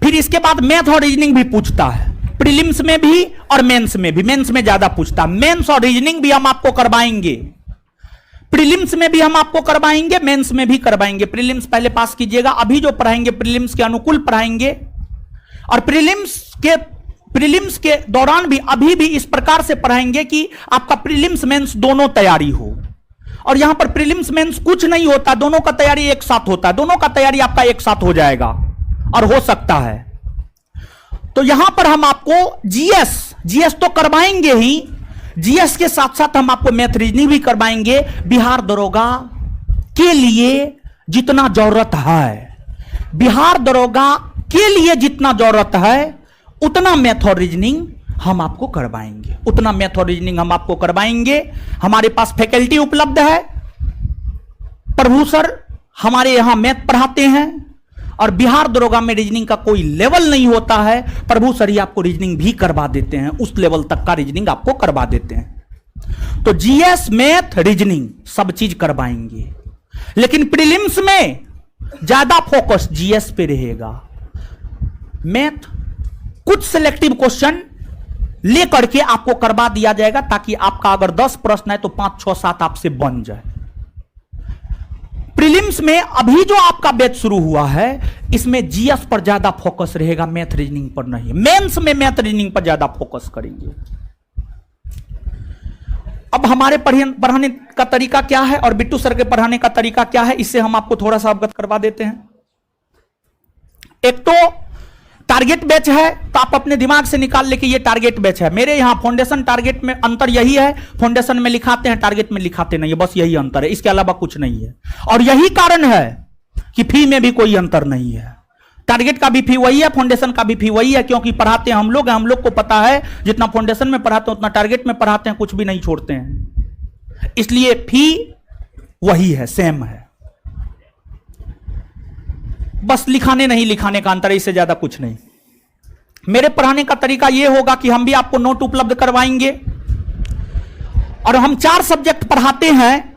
फिर इसके बाद मैथ और रीजनिंग भी पूछता है, प्रीलिम्स में भी और मेंस में भी। मेंस में ज्यादा पूछता है, मेंस और रीजनिंग भी हम आपको करवाएंगे, प्रीलिम्स में भी हम आपको करवाएंगे, मेंस में भी करवाएंगे। प्रीलिम्स पहले पास कीजिएगा, अभी जो पढ़ाएंगे प्रीलिम्स के अनुकूल पढ़ाएंगे। और प्रीलिम्स के दौरान भी अभी भी इस प्रकार से पढ़ाएंगे कि आपका प्रीलिम्स मेंस दोनों तैयारी हो। और यहां पर प्रीलिम्स मेंस कुछ नहीं होता, दोनों का तैयारी एक साथ होता है, दोनों का तैयारी आपका एक साथ हो जाएगा और हो सकता है। तो यहां पर हम आपको जीएस तो करवाएंगे ही, जीएस के साथ साथ हम आपको मैथ रीजनिंग भी करवाएंगे। बिहार दरोगा के लिए जितना जरूरत है, बिहार दरोगा के लिए जितना जरूरत है उतना मैथ और रीजनिंग हम आपको करवाएंगे, उतना मैथ और रीजनिंग हम आपको करवाएंगे। हमारे पास फैकल्टी उपलब्ध है, प्रभु सर हमारे यहां मैथ पढ़ाते हैं और बिहार दरोगा में रीजनिंग का कोई लेवल नहीं होता है, प्रभु सर ही आपको रीजनिंग भी करवा देते हैं, उस लेवल तक का रीजनिंग आपको करवा देते हैं। तो जीएस, मैथ, रीजनिंग सब चीज करवाएंगे, लेकिन प्रीलिम्स में ज्यादा फोकस जीएस पे रहेगा। मैथ कुछ सिलेक्टिव क्वेश्चन लेकर के आपको करवा दिया जाएगा, ताकि आपका अगर 10 प्रश्न है तो 5 6 7 आपसे बन जाए। प्रीलिम्स में अभी जो आपका बैच शुरू हुआ है, इसमें जीएस पर ज्यादा फोकस रहेगा, मैथ रीजनिंग पर नहीं। मेंस में मैथ रीजनिंग पर ज्यादा फोकस करेंगे। अब हमारे पढ़ाने का तरीका क्या है और बिट्टू सर के पढ़ाने का तरीका क्या है, इससे हम आपको थोड़ा सा अवगत करवा देते हैं। एक तो टारगेट बैच है, तो आप अपने दिमाग से निकाल ले कि ये टारगेट बैच है। मेरे यहां फाउंडेशन टारगेट में अंतर यही है, फाउंडेशन में लिखाते हैं, टारगेट में लिखाते नहीं है, बस यही अंतर है, इसके अलावा कुछ नहीं है। और यही कारण है कि फी में भी कोई अंतर नहीं है। टारगेट का भी फी वही है, फाउंडेशन का भी फी वही है, क्योंकि पढ़ाते हैं हम लोग, हम लोग को पता है जितना फाउंडेशन में पढ़ाते हैं उतना टारगेट में पढ़ाते हैं, कुछ भी नहीं छोड़ते हैं, इसलिए फी वही है, सेम है। बस लिखाने नहीं लिखाने का अंतर है, इससे ज्यादा कुछ नहीं। मेरे पढ़ाने का तरीका यह होगा कि हम भी आपको नोट उपलब्ध करवाएंगे और हम 4 सब्जेक्ट पढ़ाते हैं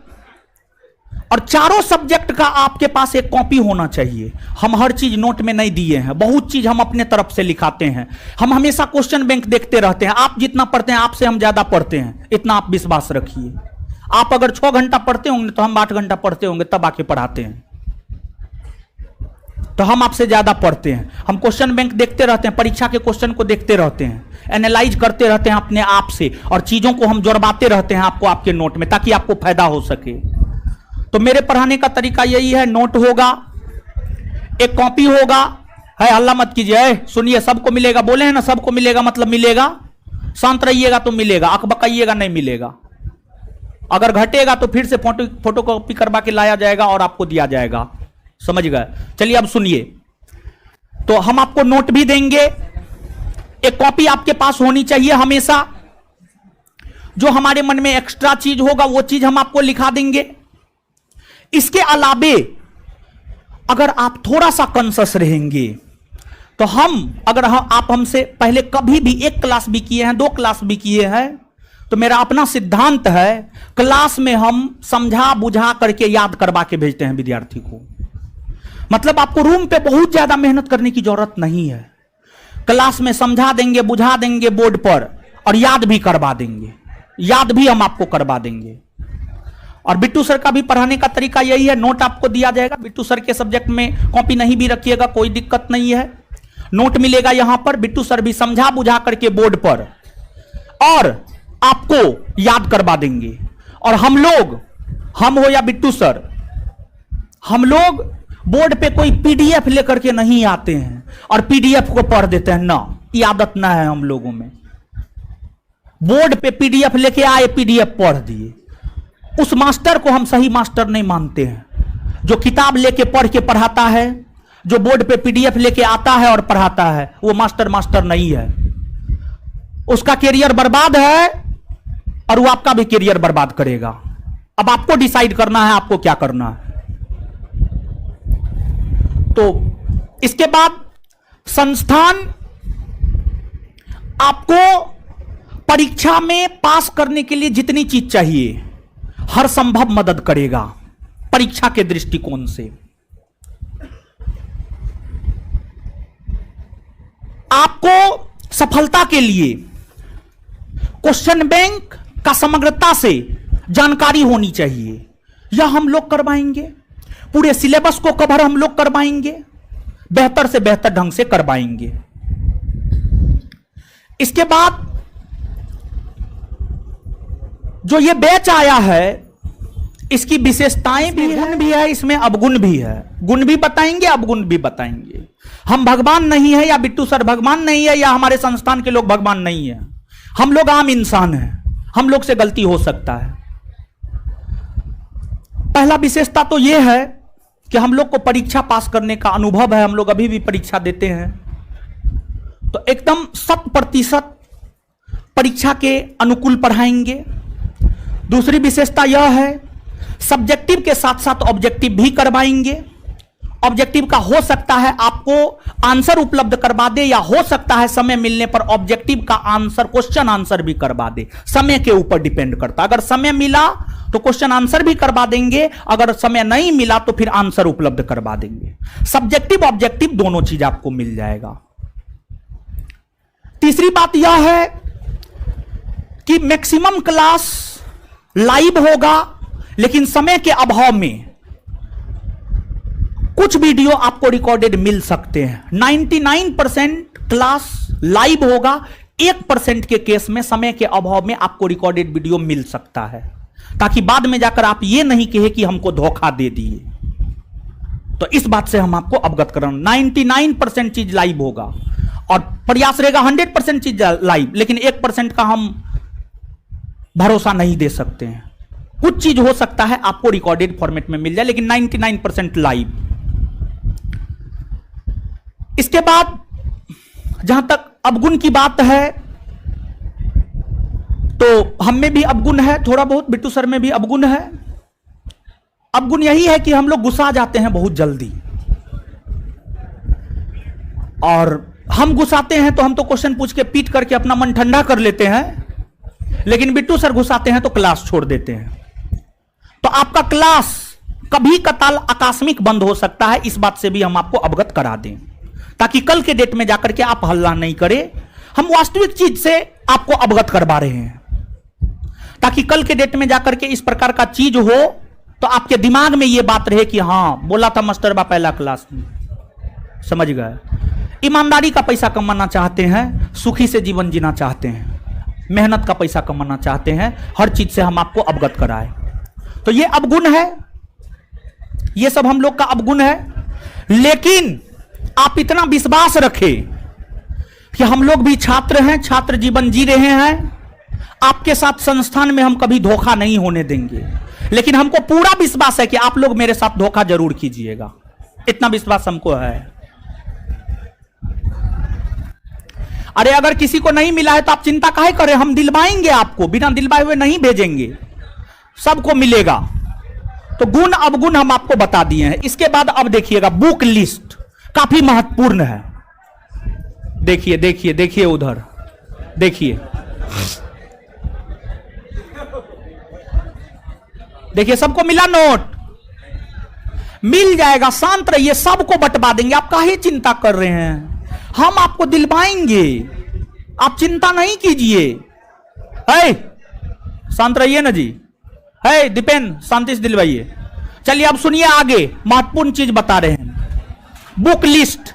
और चारों सब्जेक्ट का आपके पास एक कॉपी होना चाहिए। हम हर चीज नोट में नहीं दिए हैं, बहुत चीज हम अपने तरफ से लिखाते हैं। हम हमेशा क्वेश्चन बैंक देखते रहते हैं। आप जितना पढ़ते हैं आपसे हम ज्यादा पढ़ते हैं, इतना आप विश्वास रखिए। आप अगर 6 घंटा पढ़ते होंगे तो हम 8 घंटा पढ़ते होंगे, तब आके पढ़ाते हैं, तो हम आपसे ज्यादा पढ़ते हैं। हम क्वेश्चन बैंक देखते रहते हैं, परीक्षा के क्वेश्चन को देखते रहते हैं, एनालाइज करते रहते हैं अपने आप से, और चीजों को हम जोड़वाते रहते हैं आपको आपके नोट में, ताकि आपको फायदा हो सके। तो मेरे पढ़ाने का तरीका यही है, नोट होगा, एक कॉपी होगा, है हल्ला मत कीजिए, सुनिए, सबको मिलेगा, बोले हैं ना सबको मिलेगा, मतलब मिलेगा, शांत रहिएगा तो मिलेगा, अकबकाइएगा नहीं मिलेगा। अगर घटेगा तो फिर से फोटो कॉपी करवा के लाया जाएगा और आपको दिया जाएगा, समझ गए। चलिए अब सुनिए, तो हम आपको नोट भी देंगे, एक कॉपी आपके पास होनी चाहिए हमेशा। जो हमारे मन में एक्स्ट्रा चीज होगा वो चीज हम आपको लिखा देंगे। इसके अलावे अगर आप थोड़ा सा कॉन्शियस रहेंगे तो आप हमसे पहले कभी भी 1 क्लास भी किए हैं, 2 क्लास भी किए हैं, तो मेरा अपना सिद्धांत है, क्लास में हम समझा बुझा करके याद करवा के भेजते हैं विद्यार्थी को। मतलब आपको रूम पे बहुत ज्यादा मेहनत करने की जरूरत नहीं है, क्लास में समझा देंगे, बुझा देंगे बोर्ड पर, और याद भी करवा देंगे, याद भी हम आपको करवा देंगे। और बिट्टू सर का भी पढ़ाने का तरीका यही है, नोट आपको दिया जाएगा। बिट्टू सर के सब्जेक्ट में कॉपी नहीं भी रखिएगा, कोई दिक्कत नहीं है, नोट मिलेगा यहां पर। बिट्टू सर भी समझा बुझा करके बोर्ड पर और आपको याद करवा देंगे। और हम हो या बिट्टू सर, हम लोग बोर्ड पे कोई पीडीएफ लेकर के नहीं आते हैं और पीडीएफ को पढ़ देते हैं ना, ये आदत ना है हम लोगों में। बोर्ड पे पीडीएफ लेके आए, पीडीएफ पढ़ दिए, उस मास्टर को हम सही मास्टर नहीं मानते हैं। जो किताब लेके पढ़ के पढ़ाता है, जो बोर्ड पे पीडीएफ लेके आता है और पढ़ाता है, वो मास्टर नहीं है। उसका कैरियर बर्बाद है और वो आपका भी कैरियर बर्बाद करेगा। अब आपको डिसाइड करना है आपको क्या करना है। तो इसके बाद संस्थान आपको परीक्षा में पास करने के लिए जितनी चीज चाहिए हर संभव मदद करेगा परीक्षा के दृष्टिकोण से। आपको सफलता के लिए क्वेश्चन बैंक का समग्रता से जानकारी होनी चाहिए, यह हम लोग करवाएंगे। पूरे सिलेबस को कवर हम लोग करवाएंगे, बेहतर से बेहतर ढंग से करवाएंगे। इसके बाद जो ये बैच आया है, इसकी विशेषताएं भी है, गुण भी है, इसमें अवगुण भी है। गुण भी बताएंगे, अवगुण भी बताएंगे। हम भगवान नहीं है, या बिट्टू सर भगवान नहीं है, या हमारे संस्थान के लोग भगवान नहीं है। हम लोग आम इंसान हैं, हम लोग से गलती हो सकता है। पहला विशेषता तो यह है कि हम लोग को परीक्षा पास करने का अनुभव है, हम लोग अभी भी परीक्षा देते हैं, तो एकदम 100% परीक्षा के अनुकूल पढ़ाएंगे। दूसरी विशेषता यह है, सब्जेक्टिव के साथ साथ ऑब्जेक्टिव भी करवाएंगे। ऑब्जेक्टिव का हो सकता है आपको आंसर उपलब्ध करवा दे, या हो सकता है समय मिलने पर ऑब्जेक्टिव का आंसर, क्वेश्चन आंसर भी करवा दे। समय के ऊपर डिपेंड करता है, अगर समय मिला तो क्वेश्चन आंसर भी करवा देंगे, अगर समय नहीं मिला तो फिर आंसर उपलब्ध करवा देंगे। सब्जेक्टिव ऑब्जेक्टिव दोनों चीज आपको मिल जाएगा। तीसरी बात यह है कि मैक्सिमम क्लास लाइव होगा, लेकिन समय के अभाव में कुछ वीडियो आपको रिकॉर्डेड मिल सकते हैं। 99% क्लास लाइव होगा, 1% के केस में समय के अभाव में आपको रिकॉर्डेड वीडियो मिल सकता है, ताकि बाद में जाकर आप ये नहीं कहे कि हमको धोखा दे दिए। तो इस बात से हम आपको अवगत कर रहे हैं। 99% चीज लाइव होगा और प्रयास रहेगा 100% चीज लाइव, लेकिन 1% का हम भरोसा नहीं दे सकते हैं। कुछ चीज हो सकता है आपको रिकॉर्डेड फॉर्मेट में मिल जाए, लेकिन 99% लाइव। इसके बाद जहां तक अवगुण की बात है, तो हम में भी अवगुण है थोड़ा बहुत, बिट्टू सर में भी अवगुण है। अवगुण यही है कि हम लोग गुस्सा जाते हैं बहुत जल्दी, और हम गुस्साते हैं तो हम तो क्वेश्चन पूछ के पीट करके अपना मन ठंडा कर लेते हैं, लेकिन बिट्टू सर गुस्साते हैं तो क्लास छोड़ देते हैं। तो आपका क्लास कभी कताल आकस्मिक बंद हो सकता है, इस बात से भी हम आपको अवगत करा दें, ताकि कल के डेट में जाकर के आप हल्ला नहीं करें। हम वास्तविक चीज से आपको अवगत करवा रहे हैं, ताकि कल के डेट में जाकर के इस प्रकार का चीज हो तो आपके दिमाग में यह बात रहे कि हां बोला था मास्टर बा पहला क्लास में। समझ गए? ईमानदारी का पैसा कमाना चाहते हैं, सुखी से जीवन जीना चाहते हैं, मेहनत का पैसा कमाना चाहते हैं, हर चीज से हम आपको अवगत कराएं। तो ये अवगुण है, ये सब हम लोग का अवगुण है। लेकिन आप इतना विश्वास रखें कि हम लोग भी छात्र हैं, छात्र जीवन जी रहे हैं, आपके साथ संस्थान में हम कभी धोखा नहीं होने देंगे। लेकिन हमको पूरा विश्वास है कि आप लोग मेरे साथ धोखा जरूर कीजिएगा, इतना विश्वास हमको है। अरे अगर किसी को नहीं मिला है तो आप चिंता काहे करें, हम दिलवाएंगे आपको, बिना दिलवाए हुए नहीं भेजेंगे, सबको मिलेगा। तो गुण अवगुण हम आपको बता दिए हैं। इसके बाद अब देखिएगा, बुक लिस्ट काफी महत्वपूर्ण है। देखिए देखिए देखिए, उधर देखिए, देखिए सबको मिला नोट, मिल जाएगा, शांत रहिए, सबको बंटवा देंगे। आप काहे चिंता कर रहे हैं, हम आपको दिलवाएंगे, आप चिंता नहीं कीजिए। शांत रहिए ना जी। है दीपेन, शांति से दिलवाइए। चलिए अब सुनिए, आगे महत्वपूर्ण चीज बता रहे हैं। बुक लिस्ट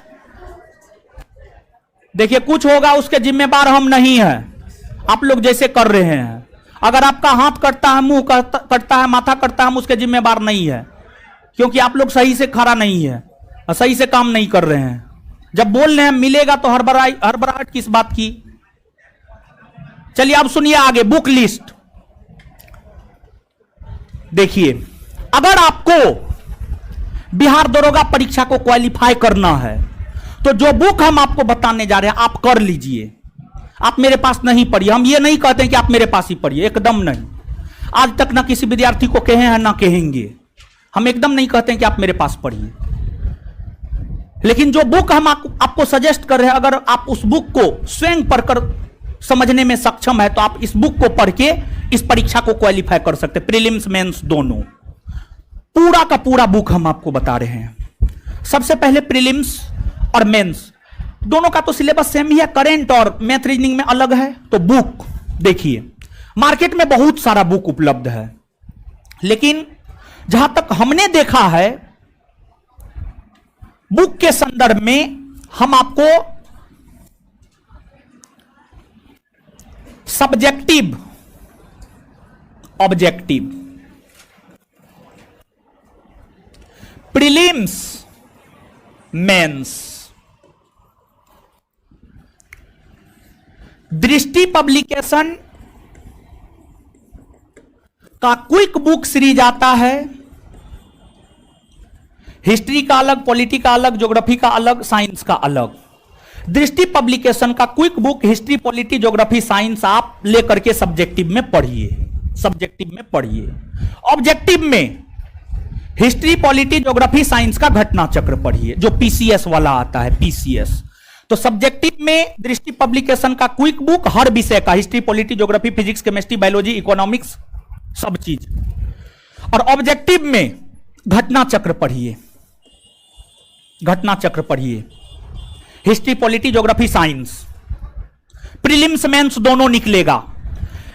देखिए, कुछ होगा उसके जिम्मेदार हम नहीं हैं, आप लोग जैसे कर रहे हैं। अगर आपका हाथ कटता है, मुंह कटता है, माथा कटता है, हम उसके जिम्मेदार नहीं है, क्योंकि आप लोग सही से खड़ा नहीं है और सही से काम नहीं कर रहे हैं। जब बोल रहे हैं मिलेगा तो हड़बड़ाहट किस बात की। चलिए अब सुनिए आगे, बुक लिस्ट देखिए। अगर आपको बिहार दरोगा परीक्षा को क्वालिफाई करना है तो जो बुक हम आपको बताने जा रहे हैं आप कर लीजिए। आप मेरे पास नहीं पढ़िए, हम ये नहीं कहते हैं कि आप मेरे पास ही पढ़िए, एकदम नहीं। आज तक ना किसी विद्यार्थी को कहे हैं ना कहेंगे, हम एकदम नहीं कहते हैं कि आप मेरे पास पढ़िए। लेकिन जो बुक हम आपको सजेस्ट कर रहे हैं, अगर आप उस बुक को स्वयं पढ़कर समझने में सक्षम है तो आप इस बुक को पढ़ के इस परीक्षा को क्वालिफाई कर सकते हैं, प्रीलिम्स मेंस दोनों। पूरा का पूरा बुक हम आपको बता रहे हैं। सबसे पहले प्रीलिम्स और मेंस दोनों का तो सिलेबस सेम ही है, करेंट और मैथ रीजनिंग में अलग है। तो बुक देखिए, मार्केट में बहुत सारा बुक उपलब्ध है, लेकिन जहां तक हमने देखा है बुक के संदर्भ में हम आपको सब्जेक्टिव, ऑब्जेक्टिव, प्रीलिम्स, मेंस, दृष्टि पब्लिकेशन का क्विक बुक सीरीज आता है। हिस्ट्री का अलग, पॉलिटी का अलग, ज्योग्राफी का अलग, साइंस का अलग। दृष्टि पब्लिकेशन का quick book history, polity, geography, science आप लेकर के सब्जेक्टिव में पढ़िए, सब्जेक्टिव में पढ़िए। ऑब्जेक्टिव में हिस्ट्री, पॉलिटी, ज्योग्राफी, साइंस का घटना चक्र पढ़िए, जो पीसीएस वाला आता है, पीसीएस। तो सब्जेक्टिव में दृष्टि पब्लिकेशन का क्विक बुक हर विषय का, history, polity, geography, physics, chemistry, biology, economics, सब चीज। और ऑब्जेक्टिव में घटना चक्र पढ़िए, घटना चक्र पढ़िए, history, polity, geography, science. Prelims mains दोनों निकलेगा,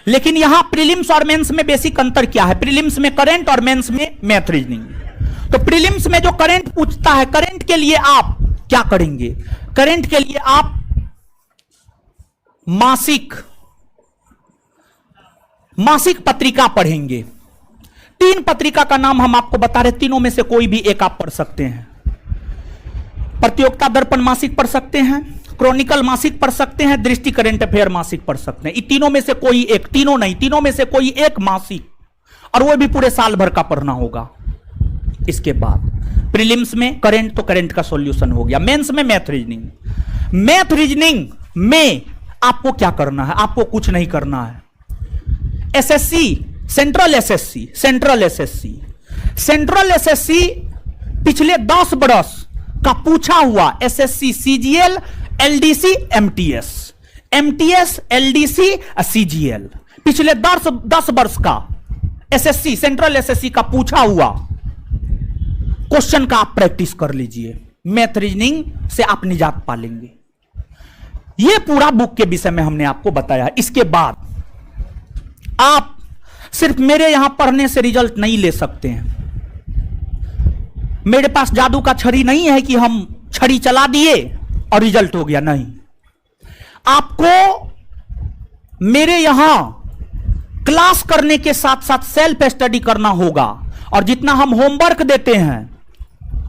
लेकिन यहां प्रीलिम्स और मेंस में बेसिक अंतर क्या है? प्रीलिम्स में करंट और मेंस में मैथ रीजनिंग। तो प्रीलिम्स में जो करंट पूछता है, करंट के लिए आप क्या करेंगे? करंट के लिए आप मासिक पत्रिका पढ़ेंगे। 3 पत्रिका का नाम हम आपको बता रहे, तीनों में से कोई भी एक आप पढ़ सकते हैं। प्रतियोगिता दर्पण मासिक पढ़ सकते हैं, क्रॉनिकल मासिक पढ़ सकते हैं, दृष्टि करंट अफेयर मासिक पढ़ सकते हैं। इन तीनों में से कोई एक, तीनों नहीं, तीनों में से कोई एक मासिक, और वो भी पूरे साल भर का पढ़ना होगा। इसके बाद प्रीलिम्स में करंट, तो करंट का सॉल्यूशन हो गया। मेंस में मैथ रीजनिंग। मैथ रीजनिंग में आपको क्या करना है? आपको कुछ नहीं करना है। एसएससी, सेंट्रल एसएससी पिछले 10 वर्ष का पूछा हुआ, SSC, CGL, LDC, MTS, LDC, CGL, पिछले 10 वर्ष का एसएससी, सेंट्रल एसएससी का पूछा हुआ क्वेश्चन का आप प्रैक्टिस कर लीजिए। मैथ रीजनिंग से आप निजात पा लेंगे। यह पूरा बुक के विषय में हमने आपको बताया। इसके बाद आप सिर्फ मेरे यहां पढ़ने से रिजल्ट नहीं ले सकते हैं। मेरे पास जादू का छड़ी नहीं है कि हम छड़ी चला दिए और रिजल्ट हो गया, नहीं। आपको मेरे यहां क्लास करने के साथ साथ सेल्फ स्टडी करना होगा, और जितना हम होमवर्क देते हैं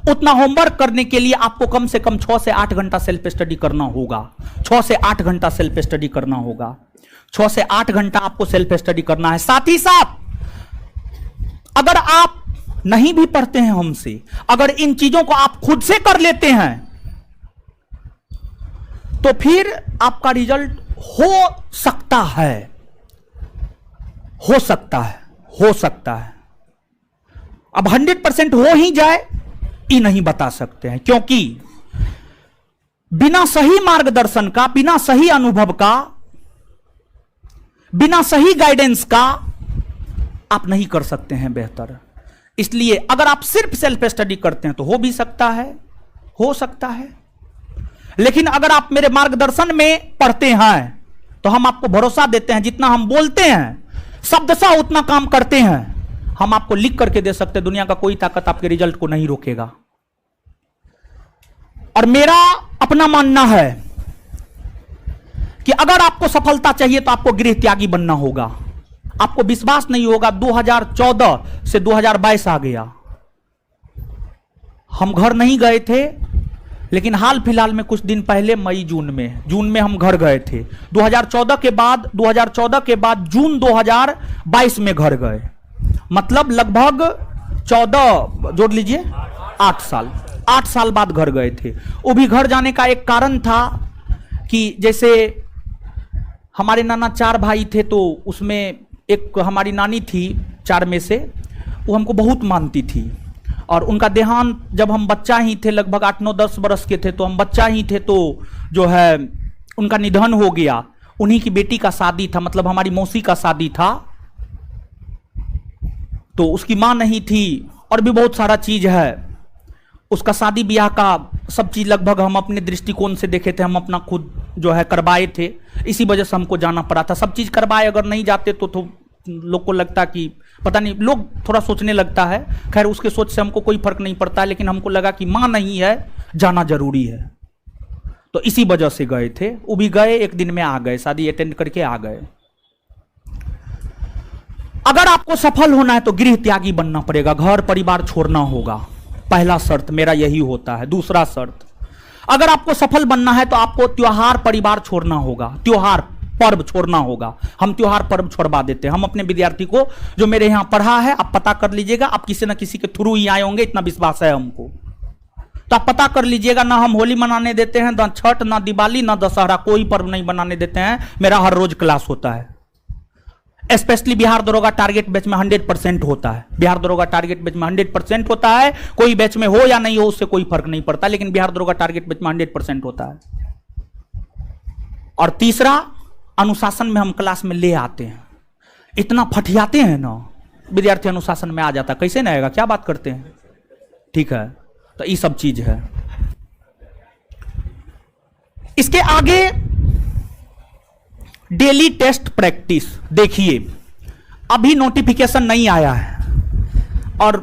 उतना होमवर्क करने के लिए आपको कम से कम 6 से 8 घंटा सेल्फ स्टडी करना होगा। 6 से 8 घंटा सेल्फ स्टडी करना होगा। 6 से 8 घंटा आपको सेल्फ स्टडी करना है। साथ ही साथ अगर आप नहीं भी पढ़ते हैं हमसे, अगर इन चीजों को आप खुद से कर लेते हैं, तो फिर आपका रिजल्ट हो सकता है। अब 100% हो ही जाए ये नहीं बता सकते हैं, क्योंकि बिना सही मार्गदर्शन का, बिना सही अनुभव का, बिना सही गाइडेंस का आप नहीं कर सकते हैं बेहतर। इसलिए अगर आप सिर्फ सेल्फ स्टडी करते हैं तो हो भी सकता है, लेकिन अगर आप मेरे मार्गदर्शन में पढ़ते हैं तो हम आपको भरोसा देते हैं, जितना हम बोलते हैं शब्दशः उतना काम करते हैं। हम आपको लिख करके दे सकते हैं, दुनिया का कोई ताकत आपके रिजल्ट को नहीं रोकेगा। और मेरा अपना मानना है कि अगर आपको सफलता चाहिए तो आपको गृह त्यागी बनना होगा। आपको विश्वास नहीं होगा, 2014 से 2022 आ गया, हम घर नहीं गए थे, लेकिन हाल फिलहाल में कुछ दिन पहले मई जून में हम घर गए थे। 2014 के बाद जून 2022 में घर गए, मतलब लगभग 14 जोड़ लीजिए 8 साल बाद घर गए थे। वो भी घर जाने का एक कारण था कि जैसे हमारे नाना 4 भाई थे, तो उसमें एक हमारी नानी थी 4 में से, वो हमको बहुत मानती थी, और उनका देहांत जब हम बच्चा ही थे, लगभग 8, 9, 10 बरस के थे, तो हम बच्चा ही थे, तो जो है उनका निधन हो गया। उन्हीं की बेटी का शादी था, मतलब हमारी मौसी का शादी था, तो उसकी मां नहीं थी, और भी बहुत सारा चीज है। उसका शादी ब्याह का सब चीज लगभग हम अपने दृष्टिकोण से देखे थे, हम अपना खुद जो है करवाए थे, इसी वजह से हमको जाना पड़ा था। सब चीज करवाए, अगर नहीं जाते तो लोग को लगता कि पता नहीं, लोग थोड़ा सोचने लगता है। खैर उसके सोच से हमको कोई फर्क नहीं पड़ता, लेकिन हमको लगा कि मां नहीं है, जाना जरूरी है, तो इसी वजह से गए थे। वो भी गए, एक दिन में आ गए, शादी अटेंड करके आ गए। अगर आपको सफल होना है तो गृह त्यागी बनना पड़ेगा, घर परिवार छोड़ना होगा। पहला शर्त मेरा यही होता है। दूसरा शर्त, अगर आपको सफल बनना है तो आपको त्योहार परिवार छोड़ना होगा, त्योहार पर्व छोड़ना होगा। हम त्योहार पर्व छोड़वा देते हैं। हम अपने विद्यार्थी को, जो मेरे यहां पढ़ा है, आप पता कर लीजिएगा, आप किसी ना किसी के थ्रू ही आए होंगे, इतना विश्वास है हमको, तो आप पता कर लीजिएगा। ना हम होली मनाने देते हैं, ना छठ, ना दिवाली, ना दशहरा, कोई पर्व नहीं बनाने देते हैं। मेरा हर रोज क्लास होता है। स्पेशली बिहार दरोगा टारगेट बैच में 100% होता है। बिहार दरोगा टारगेट बैच में 100% होता है। कोई बैच में हो या नहीं हो उससे कोई फर्क नहीं पड़ता, लेकिन बिहार दरोगा टारगेट बैच में 100% होता है। और तीसरा, अनुशासन में हम क्लास में ले आते हैं। इतना फटियाते हैं ना, विद्यार्थी अनुशासन में आ जाता। कैसे ना आएगा, क्या बात करते हैं, ठीक है। तो ये सब चीज है। इसके आगे डेली टेस्ट प्रैक्टिस। देखिए, अभी नोटिफिकेशन नहीं आया है, और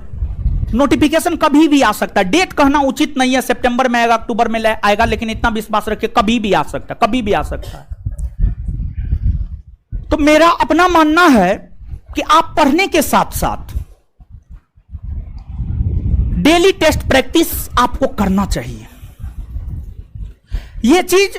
नोटिफिकेशन कभी भी आ सकता है, डेट कहना उचित नहीं है, सितंबर में आएगा, अक्टूबर में आएगा, लेकिन इतना विश्वास रखिए कभी भी आ सकता है, कभी भी आ सकता है। तो मेरा अपना मानना है कि आप पढ़ने के साथ साथ डेली टेस्ट प्रैक्टिस आपको करना चाहिए। यह चीज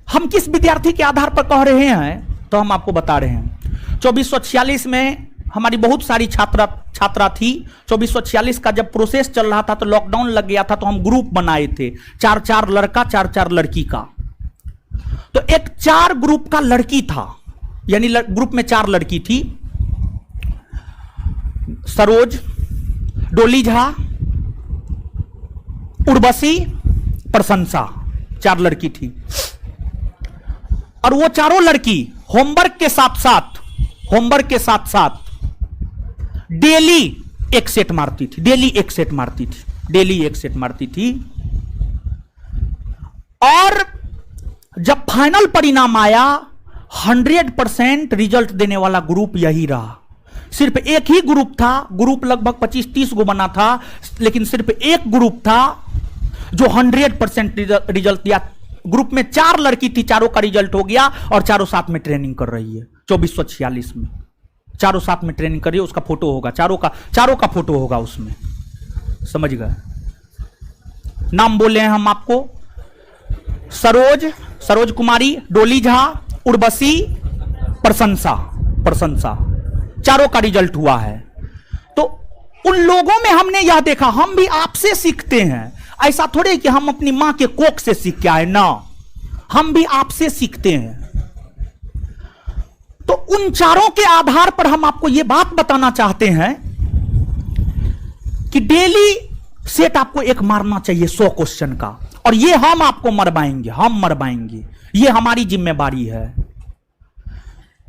हम किस विद्यार्थी के आधार पर कह रहे हैं तो हम आपको बता रहे हैं। 2446 में हमारी बहुत सारी छात्रा थी। 2446 का जब प्रोसेस चल रहा था तो लॉकडाउन लग गया था, तो हम ग्रुप बनाए थे, 4-4 लड़का 4-4 लड़की का। तो एक 4 ग्रुप का लड़की था, यानी ग्रुप में 4 लड़की थी। सरोज, डोली झा, उर्वशी, प्रशंसा, 4 लड़की थी। और वो चारों लड़की होमवर्क के साथ साथ डेली एक सेट मारती थी, डेली एक सेट मारती थी। और जब फाइनल परिणाम आया 100% रिजल्ट देने वाला ग्रुप यही रहा। सिर्फ एक ही ग्रुप था, ग्रुप लगभग 25-30 गो बना था, लेकिन सिर्फ एक ग्रुप था जो 100% रिजल्ट दिया। ग्रुप में 4 लड़की थी, चारों का रिजल्ट हो गया और चारों साथ में ट्रेनिंग कर रही है। 2446 में चारों साथ में ट्रेनिंग कर रही है, उसका फोटो होगा, चारों का फोटो होगा उसमें, समझ गए। नाम बोले हैं हम आपको, सरोज कुमारी, डोली झा, उर्वशी, प्रशंसा, चारों का रिजल्ट हुआ है। तो उन लोगों में हमने यह देखा, हम भी आपसे सीखते हैं। ऐसा थोड़े कि हम अपनी मां के कोख से सीख के आए ना, हम भी आपसे सीखते हैं। तो उन चारों के आधार पर हम आपको यह बात बताना चाहते हैं कि डेली सेट आपको एक मारना चाहिए 100 क्वेश्चन का, और यह हम आपको मरवाएंगे, यह हमारी जिम्मेवारी है।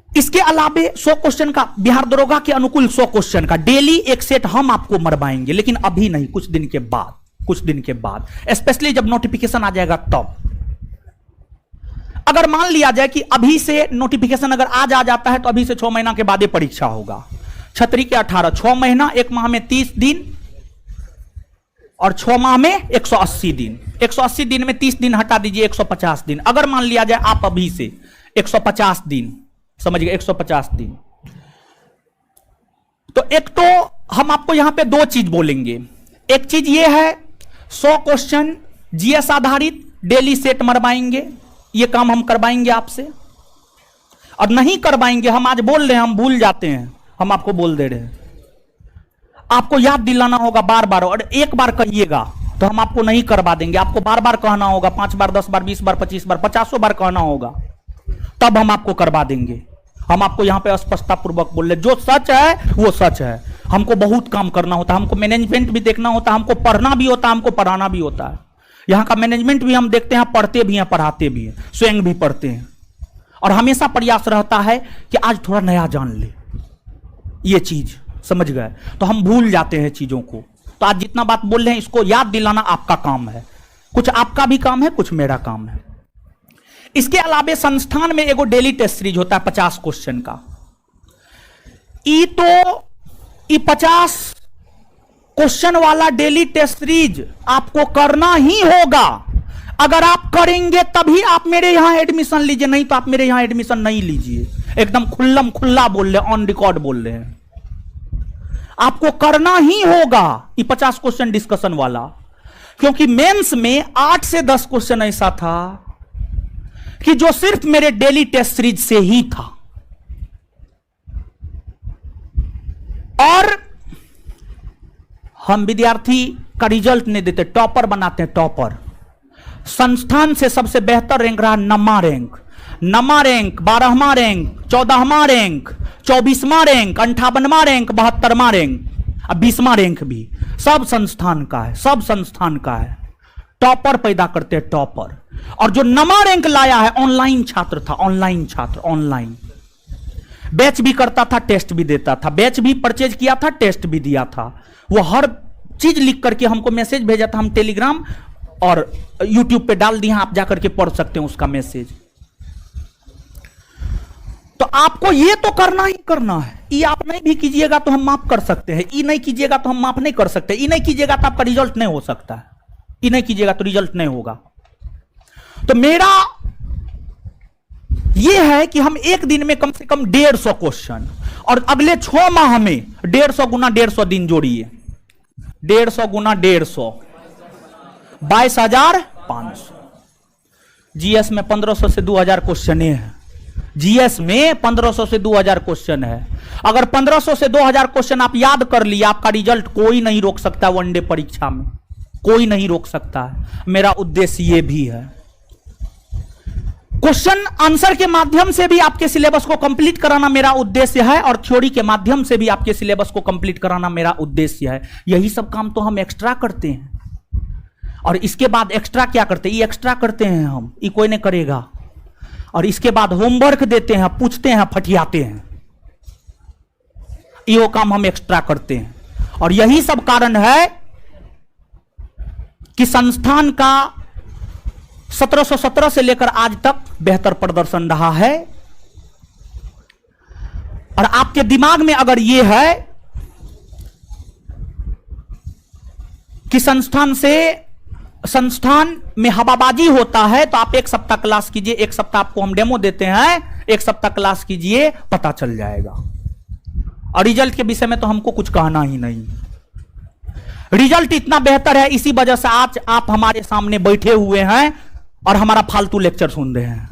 इसके अलावे 100 क्वेश्चन का, बिहार दरोगा के अनुकूल 100 क्वेश्चन का डेली एक सेट हम आपको मरवाएंगे, लेकिन अभी नहीं, कुछ दिन के बाद, स्पेशली जब नोटिफिकेशन आ जाएगा तब। अगर मान लिया जाए कि अभी से नोटिफिकेशन अगर आज आ जाता है तो अभी से 6 महीना के बाद ये परीक्षा होगा। छतरी के 18, 6 महीना, 1 माह में 30 दिन और 6 माह में 180 दिन। 180 दिन में 30 दिन हटा दीजिए, 150 दिन। अगर मान लिया जाए आप अभी से 150 दिन, समझिए 150 दिन, तो एक तो हम आपको यहां पे 2 चीज बोलेंगे। एक चीज ये है 100 क्वेश्चन जीएस आधारित डेली सेट मरवाएंगे, ये काम हम करवाएंगे आपसे। और नहीं करवाएंगे, हम आज बोल रहे हैं, हम भूल जाते हैं, हम आपको बोल दे रहे हैं, आपको याद दिलाना होगा बार बार, और एक बार कहिएगा तो हम आपको नहीं करवा देंगे। आपको बार बार कहना होगा, 5 बार, 10 बार, 20 बार, 25 बार, 50 बार कहना होगा, तब हम आपको करवा देंगे। हम आपको यहां पे स्पष्टता पूर्वक बोल रहे, जो सच है वो सच है। हमको बहुत काम करना होता है, हमको मैनेजमेंट भी देखना होता है, हमको पढ़ना भी होता है, हमको पढ़ाना भी होता है। यहां का मैनेजमेंट भी हम देखते हैं, पढ़ते भी हैं, पढ़ाते भी हैं, स्वयं भी पढ़ते हैं। और हमेशा प्रयास रहता है कि आज थोड़ा नया जान ले, ये चीज समझ गए, तो हम भूल जाते हैं चीजों को। तो आज जितना बात बोल रहे हैं इसको याद दिलाना आपका काम है, कुछ आपका भी काम है, कुछ मेरा काम है। इसके अलावे संस्थान में एगो डेली टेस्ट सीरीज होता है 50 क्वेश्चन का। ई 50 क्वेश्चन वाला डेली टेस्ट सीरीज आपको करना ही होगा। अगर आप करेंगे तभी आप मेरे यहां एडमिशन लीजिए, नहीं तो आप मेरे यहां एडमिशन नहीं लीजिए। एकदम खुल्ला बोल रहे, ऑन रिकॉर्ड बोल रहे हैं, आपको करना ही होगा ये 50 क्वेश्चन डिस्कशन वाला। क्योंकि मेंस में 8 से 10 क्वेश्चन ऐसा था कि जो सिर्फ मेरे डेली टेस्ट सीरीज से ही था। और हम विद्यार्थी का रिजल्ट नहीं देते, टॉपर बनाते हैं, टॉपर। संस्थान से सबसे बेहतर रैंक रहा नमा रैंक, 12वां रैंक, 14वां रैंक, 24वां रैंक, 58वां रैंक, 72वां रैंक, अब 20वां रैंक भी सब संस्थान का है, सब संस्थान का है। टॉपर पैदा करते हैं, टॉपर। और जो नमा रैंक लाया है ऑनलाइन छात्र था, ऑनलाइन छात्र, ऑनलाइन बैच भी करता था, टेस्ट भी देता था, बैच भी परचेज किया था, टेस्ट भी दिया था। वो हर चीज लिख करके हमको मैसेज भेजा था, हम टेलीग्राम और यूट्यूब पे डाल दिया, आप जाकर के पढ़ सकते हैं उसका मैसेज। तो आपको ये तो करना ही करना है। ई आप नहीं भी कीजिएगा तो हम माफ कर सकते हैं, ई नहीं कीजिएगा तो हम माफ नहीं कर सकते, ई नहीं कीजिएगा तो आपका रिजल्ट नहीं हो सकता है, ई नहीं कीजिएगा तो रिजल्ट नहीं होगा। तो मेरा यह है कि हम एक दिन में कम से कम 150 क्वेश्चन, और अगले 6 माह में 150 गुना 150 दिन जोड़िए, 150 गुना 150 22,500। जीएस में 1500 से 2000 क्वेश्चन है, जीएस में 1500 से 2000 क्वेश्चन है। अगर 1500 से 2000 क्वेश्चन आप याद कर लिए, आपका रिजल्ट कोई नहीं रोक सकता वनडे परीक्षा में, कोई नहीं रोक सकता है। मेरा उद्देश्य यह भी है, क्वेश्चन आंसर के माध्यम से भी आपके सिलेबस को कंप्लीट कराना मेरा उद्देश्य है, और थ्योरी के माध्यम से भी आपके सिलेबस को कंप्लीट कराना मेरा उद्देश्य है। यही सब काम तो हम एक्स्ट्रा करते हैं, और इसके बाद एक्स्ट्रा क्या करते हैं, ये एक्स्ट्रा करते हैं हम, ये कोई नहीं करेगा। और इसके बाद होमवर्क देते हैं, पूछते हैं, फटियाते हैं, ये काम हम एक्स्ट्रा करते हैं। और यही सब कारण है कि संस्थान का 1717 से लेकर आज तक बेहतर प्रदर्शन रहा है। और आपके दिमाग में अगर यह है कि संस्थान में हवाबाजी होता है, तो आप एक सप्ताह क्लास कीजिए, एक सप्ताह आपको हम डेमो देते हैं, एक सप्ताह क्लास कीजिए, पता चल जाएगा। और रिजल्ट के विषय में तो हमको कुछ कहना ही नहीं, रिजल्ट इतना बेहतर है, इसी वजह से आज आप हमारे सामने बैठे हुए हैं और हमारा फालतू लेक्चर सुन रहे हैं।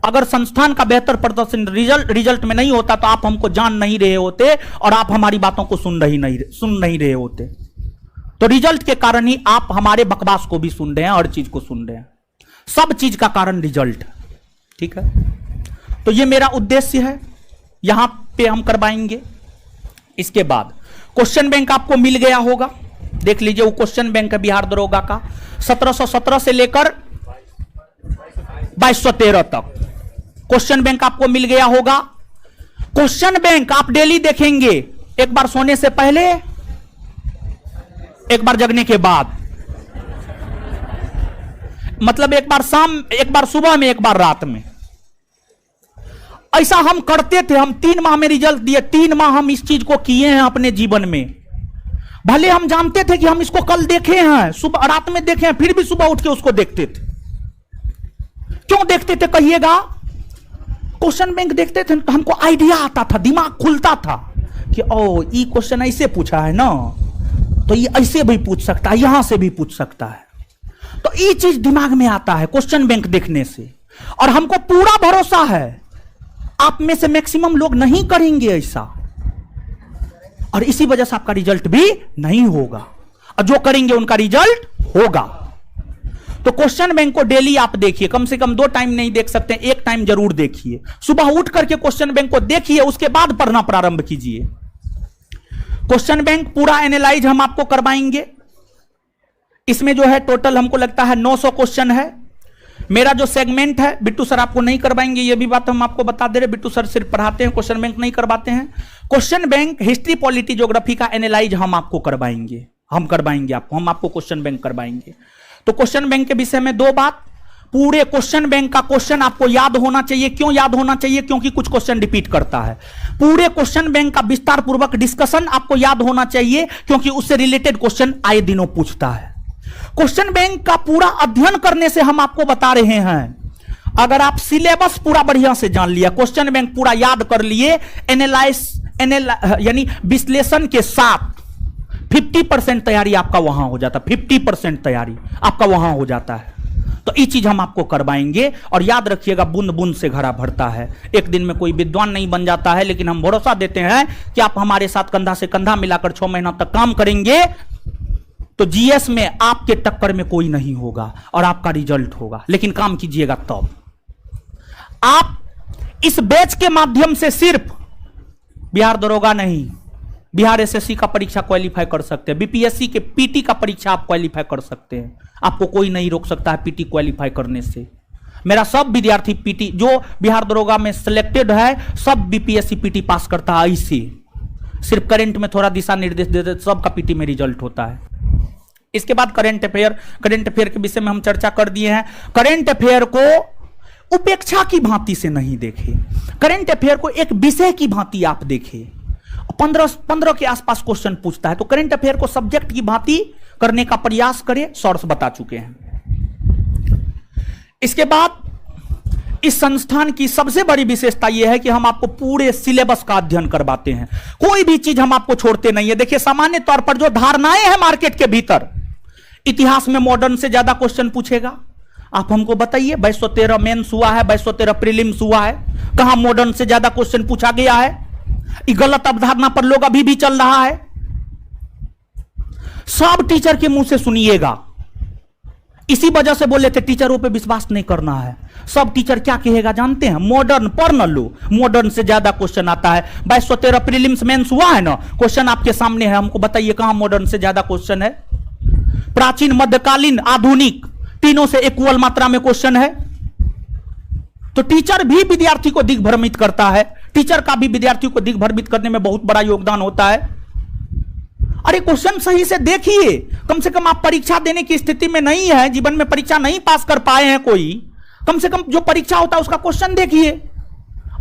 अगर संस्थान का बेहतर प्रदर्शन रिजल्ट में नहीं होता तो आप हमको जान नहीं रहे होते और आप हमारी बातों को सुन नहीं रहे होते। तो रिजल्ट के कारण ही आप हमारे बकवास को भी सुन रहे हैं, हर चीज को सुन रहे हैं, सब चीज का कारण रिजल्ट। ठीक है, तो ये मेरा उद्देश्य है, यहां पे हम करवाएंगे। इसके बाद क्वेश्चन बैंक आपको मिल गया होगा, देख लीजिए, वो क्वेश्चन बैंक है बिहार दरोगा का 1717 से लेकर 2213 तक क्वेश्चन बैंक आपको मिल गया होगा। क्वेश्चन बैंक आप डेली देखेंगे, एक बार सोने से पहले, एक बार जगने के बाद, मतलब एक बार शाम, एक बार सुबह में, एक बार रात में। ऐसा हम करते थे, हम 3 माह में रिजल्ट दिए, 3 माह हम इस चीज को किए हैं अपने जीवन में। भले हम जानते थे कि हम इसको कल देखे हैं, सुबह रात में देखे हैं, फिर भी सुबह उठ के उसको देखते थे। क्यों देखते थे कहिएगा? क्वेश्चन बैंक देखते थे तो हमको आइडिया आता था, दिमाग खुलता था कि ओ ये क्वेश्चन ऐसे पूछा है ना, तो ये ऐसे भी पूछ सकता है, यहां से भी पूछ सकता है। तो ये चीज दिमाग में आता है क्वेश्चन बैंक देखने से। और हमको पूरा भरोसा है आप में से मैक्सिमम लोग नहीं करेंगे ऐसा, और इसी वजह से आपका रिजल्ट भी नहीं होगा, और जो करेंगे उनका रिजल्ट होगा। तो क्वेश्चन बैंक को डेली आप देखिए, कम से कम 2 टाइम नहीं देख सकते, 1 टाइम जरूर देखिए। सुबह उठ करके क्वेश्चन बैंक को देखिए, उसके बाद पढ़ना प्रारंभ कीजिए। क्वेश्चन बैंक पूरा एनालाइज हम आपको करवाएंगे। इसमें जो है टोटल हमको लगता है 900 क्वेश्चन है। मेरा जो सेगमेंट है, बिट्टू सर आपको नहीं करवाएंगे, ये भी बात हम आपको बता दे रहे, बिट्टू सर सिर्फ पढ़ाते हैं, क्वेश्चन बैंक नहीं करवाते हैं। Question bank history, polity, geography का एनालाइज हम आपको करवाएंगे, हम आपको क्वेश्चन बैंक करवाएंगे। तो क्वेश्चन बैंक के विषय में 2 बात, पूरे क्वेश्चन बैंक का क्वेश्चन आपको याद होना चाहिए। क्यों याद होना चाहिए? क्योंकि कुछ क्वेश्चन रिपीट करता है। पूरे क्वेश्चन बैंक का विस्तार पूर्वक डिस्कशन आपको याद होना चाहिए, क्योंकि उससे रिलेटेड क्वेश्चन आए दिनों पूछता है। क्वेश्चन बैंक का पूरा अध्ययन करने से हम आपको बता रहे हैं, अगर आप सिलेबस पूरा बढ़िया से जान लिया, क्वेश्चन बैंक पूरा याद कर लिए, यानी विश्लेषण के साथ 50% तैयारी आपका वहां हो जाता है, 50% तैयारी आपका वहां हो जाता है। तो ये चीज हम आपको करवाएंगे। और याद रखिएगा, बूंद बूंद से घड़ा भरता है। एक दिन में कोई विद्वान नहीं बन जाता है, लेकिन हम भरोसा देते हैं कि आप हमारे साथ कंधा से कंधा मिलाकर 6 महीना तक काम करेंगे तो जीएस में आपके टक्कर में कोई नहीं होगा और आपका रिजल्ट होगा। लेकिन काम कीजिएगा तब। आप इस बैच के माध्यम से सिर्फ बिहार दरोगा नहीं, बिहार एसएससी का परीक्षा क्वालिफाई कर सकते हैं, बीपीएससी के पीटी का परीक्षा आप क्वालिफाई कर सकते हैं। आपको कोई नहीं रोक सकता है पीटी क्वालिफाई करने से। मेरा सब विद्यार्थी पीटी जो बिहार दरोगा में सिलेक्टेड है, सब बीपीएससी पीटी पास करता है। ऐसे सिर्फ करंट में थोड़ा दिशा निर्देश देते, सबका पीटी में रिजल्ट होता है। इसके बाद करंट अफेयर के विषय में हम चर्चा कर दिए हैं। करंट अफेयर को उपेक्षा की भांति से नहीं देखें, करंट अफेयर को एक विषय की भांति आप देखें। 15 के आसपास क्वेश्चन पूछता है तो करंट अफेयर को सब्जेक्ट की भांति करने का प्रयास करें, सोर्स बता चुके हैं। इसके बाद इस संस्थान की सबसे बड़ी विशेषता यह है कि हम आपको पूरे सिलेबस का अध्ययन करवाते हैं, कोई भी चीज हम आपको छोड़ते नहीं है। देखिए, सामान्य तौर पर जो धारणाएं हैं मार्केट के भीतर, इतिहास में मॉडर्न से ज्यादा क्वेश्चन पूछेगा। आप हमको बताइए, 2213 मेंस हुआ है, 2213 प्रीलिम्स हुआ है, कहां मॉडर्न से ज्यादा क्वेश्चन पूछा गया है? ये गलत अवधारणा पर लोग अभी भी चल रहा है। सब टीचर के मुंह से सुनिएगा, इसी वजह से बोले थे टीचरों पे विश्वास नहीं करना है। सब टीचर क्या कहेगा जानते हैं? मॉडर्न पर न लो, मॉडर्न से ज्यादा क्वेश्चन आता है। 2213 प्रीलिम्स मेंस हुआ है ना, क्वेश्चन आपके सामने है, हमको बताइए कहां मॉडर्न से ज्यादा क्वेश्चन है? प्राचीन, मध्यकालीन, आधुनिक, तीनों से इक्वल मात्रा में क्वेश्चन है। तो टीचर भी विद्यार्थी को दिग्भ्रमित करता है, टीचर का भी विद्यार्थी को दिग्भ्रमित करने में बहुत बड़ा योगदान होता है। अरे क्वेश्चन सही से देखिए, कम से कम आप परीक्षा देने की स्थिति में नहीं है, जीवन में परीक्षा नहीं पास कर पाए हैं कोई, कम से कम जो परीक्षा होता है उसका क्वेश्चन देखिए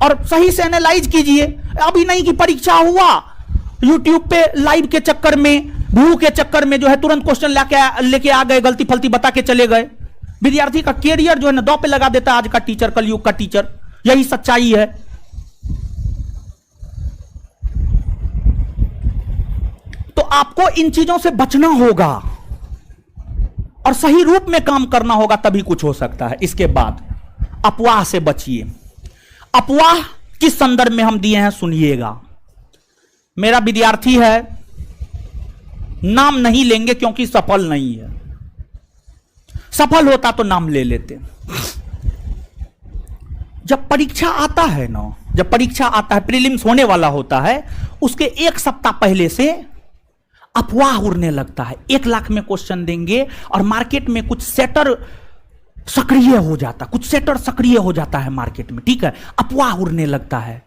और सही से एनालाइज कीजिए। अभी नहीं कि परीक्षा हुआ, यूट्यूब पे लाइव के चक्कर में, व्यू के चक्कर में जो है तुरंत क्वेश्चन लेके आ गए, गलती फलती बता के चले गए। विद्यार्थी का कैरियर जो है ना दांव पे लगा देता है आज का टीचर, कलयुग का टीचर। यही सच्चाई है। तो आपको इन चीजों से बचना होगा और सही रूप में काम करना होगा, तभी कुछ हो सकता है। इसके बाद अफवाह से बचिए। अफवाह किस संदर्भ में हम दिए हैं सुनिएगा। मेरा विद्यार्थी है, नाम नहीं लेंगे क्योंकि सफल नहीं है, सफल होता तो नाम ले लेते। जब परीक्षा आता है ना, जब परीक्षा आता है, प्रीलिम्स होने वाला होता है, उसके एक सप्ताह पहले से अफवाह उड़ने लगता है। 1 लाख में क्वेश्चन देंगे और मार्केट में कुछ सेटर सक्रिय हो जाता, कुछ सेटर सक्रिय हो जाता है मार्केट में, ठीक है। अफवाह उड़ने लगता है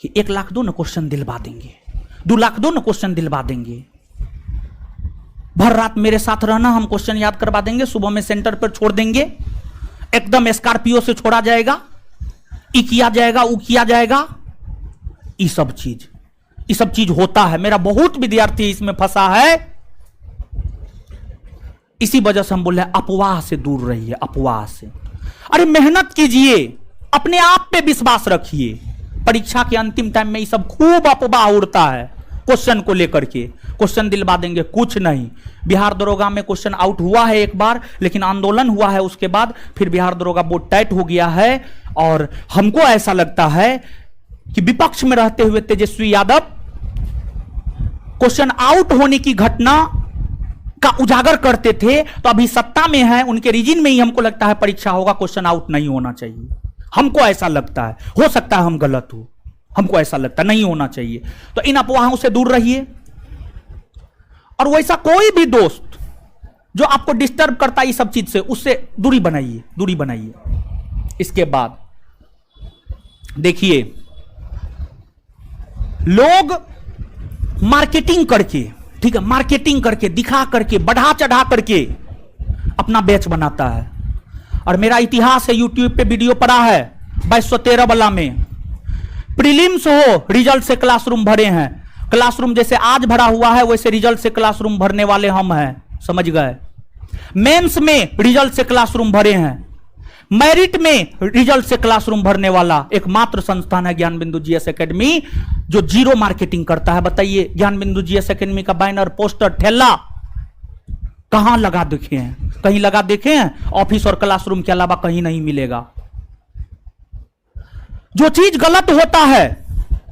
कि 1 लाख दो ना क्वेश्चन दिलवा देंगे, 2 लाख दो ना क्वेश्चन दिलवा देंगे, भर रात मेरे साथ रहना, हम क्वेश्चन याद करवा देंगे, सुबह में सेंटर पर छोड़ देंगे, एकदम स्कॉर्पियो से छोड़ा जाएगा, ई किया जाएगा, ऊ किया जाएगा। ये सब चीज होता है। मेरा बहुत विद्यार्थी इसमें फंसा है। इसी वजह से हम बोल रहे हैं अफवाह से दूर रहिए, अफवाह से। अरे मेहनत कीजिए, अपने आप पे विश्वास रखिए। परीक्षा के अंतिम टाइम में ये सब खूब अफवाह उड़ता है क्वेश्चन को लेकर के। क्वेश्चन दिलवा देंगे, कुछ नहीं। बिहार दरोगा में क्वेश्चन आउट हुआ है एक बार, लेकिन आंदोलन हुआ है उसके बाद, फिर बिहार दरोगा बोर्ड टाइट हो गया है। और हमको ऐसा लगता है कि विपक्ष में रहते हुए तेजस्वी यादव क्वेश्चन आउट होने की घटना का उजागर करते थे, तो अभी सत्ता में है, उनके रीजन में ही हमको लगता है परीक्षा होगा, क्वेश्चन आउट नहीं होना चाहिए। हमको ऐसा लगता है, हो सकता है हम गलत हो, हमको ऐसा लगता है नहीं होना चाहिए। तो इन अफवाहों से दूर रहिए। और वैसा कोई भी दोस्त जो आपको डिस्टर्ब करता है इस सब चीज से, उससे दूरी बनाइए, दूरी बनाइए। इसके बाद देखिए, लोग मार्केटिंग करके, ठीक है, मार्केटिंग करके, दिखा करके, बढ़ा चढ़ा करके अपना बैच बनाता है। और मेरा इतिहास है, यूट्यूब पे वीडियो पड़ा है 2213 वाला में, प्रीलिम्स हो, रिजल्ट से क्लासरूम भरे हैं। क्लासरूम जैसे आज भरा हुआ है वैसे रिजल्ट से क्लासरूम भरने वाले हम हैं, समझ गए। मेंस में रिजल्ट से क्लासरूम भरे हैं, मेरिट में रिजल्ट से क्लासरूम भरने वाला एकमात्र संस्थान है ज्ञान बिंदु जीएस एकेडमी, जो जीरो मार्केटिंग करता है। बताइए, ज्ञान बिंदु जीएस एकेडमी का बैनर, पोस्टर, ठेला कहां लगा देखे हैं? कहीं लगा देखे हैं? ऑफिस और क्लासरूम के अलावा कहीं नहीं मिलेगा। जो चीज गलत होता है,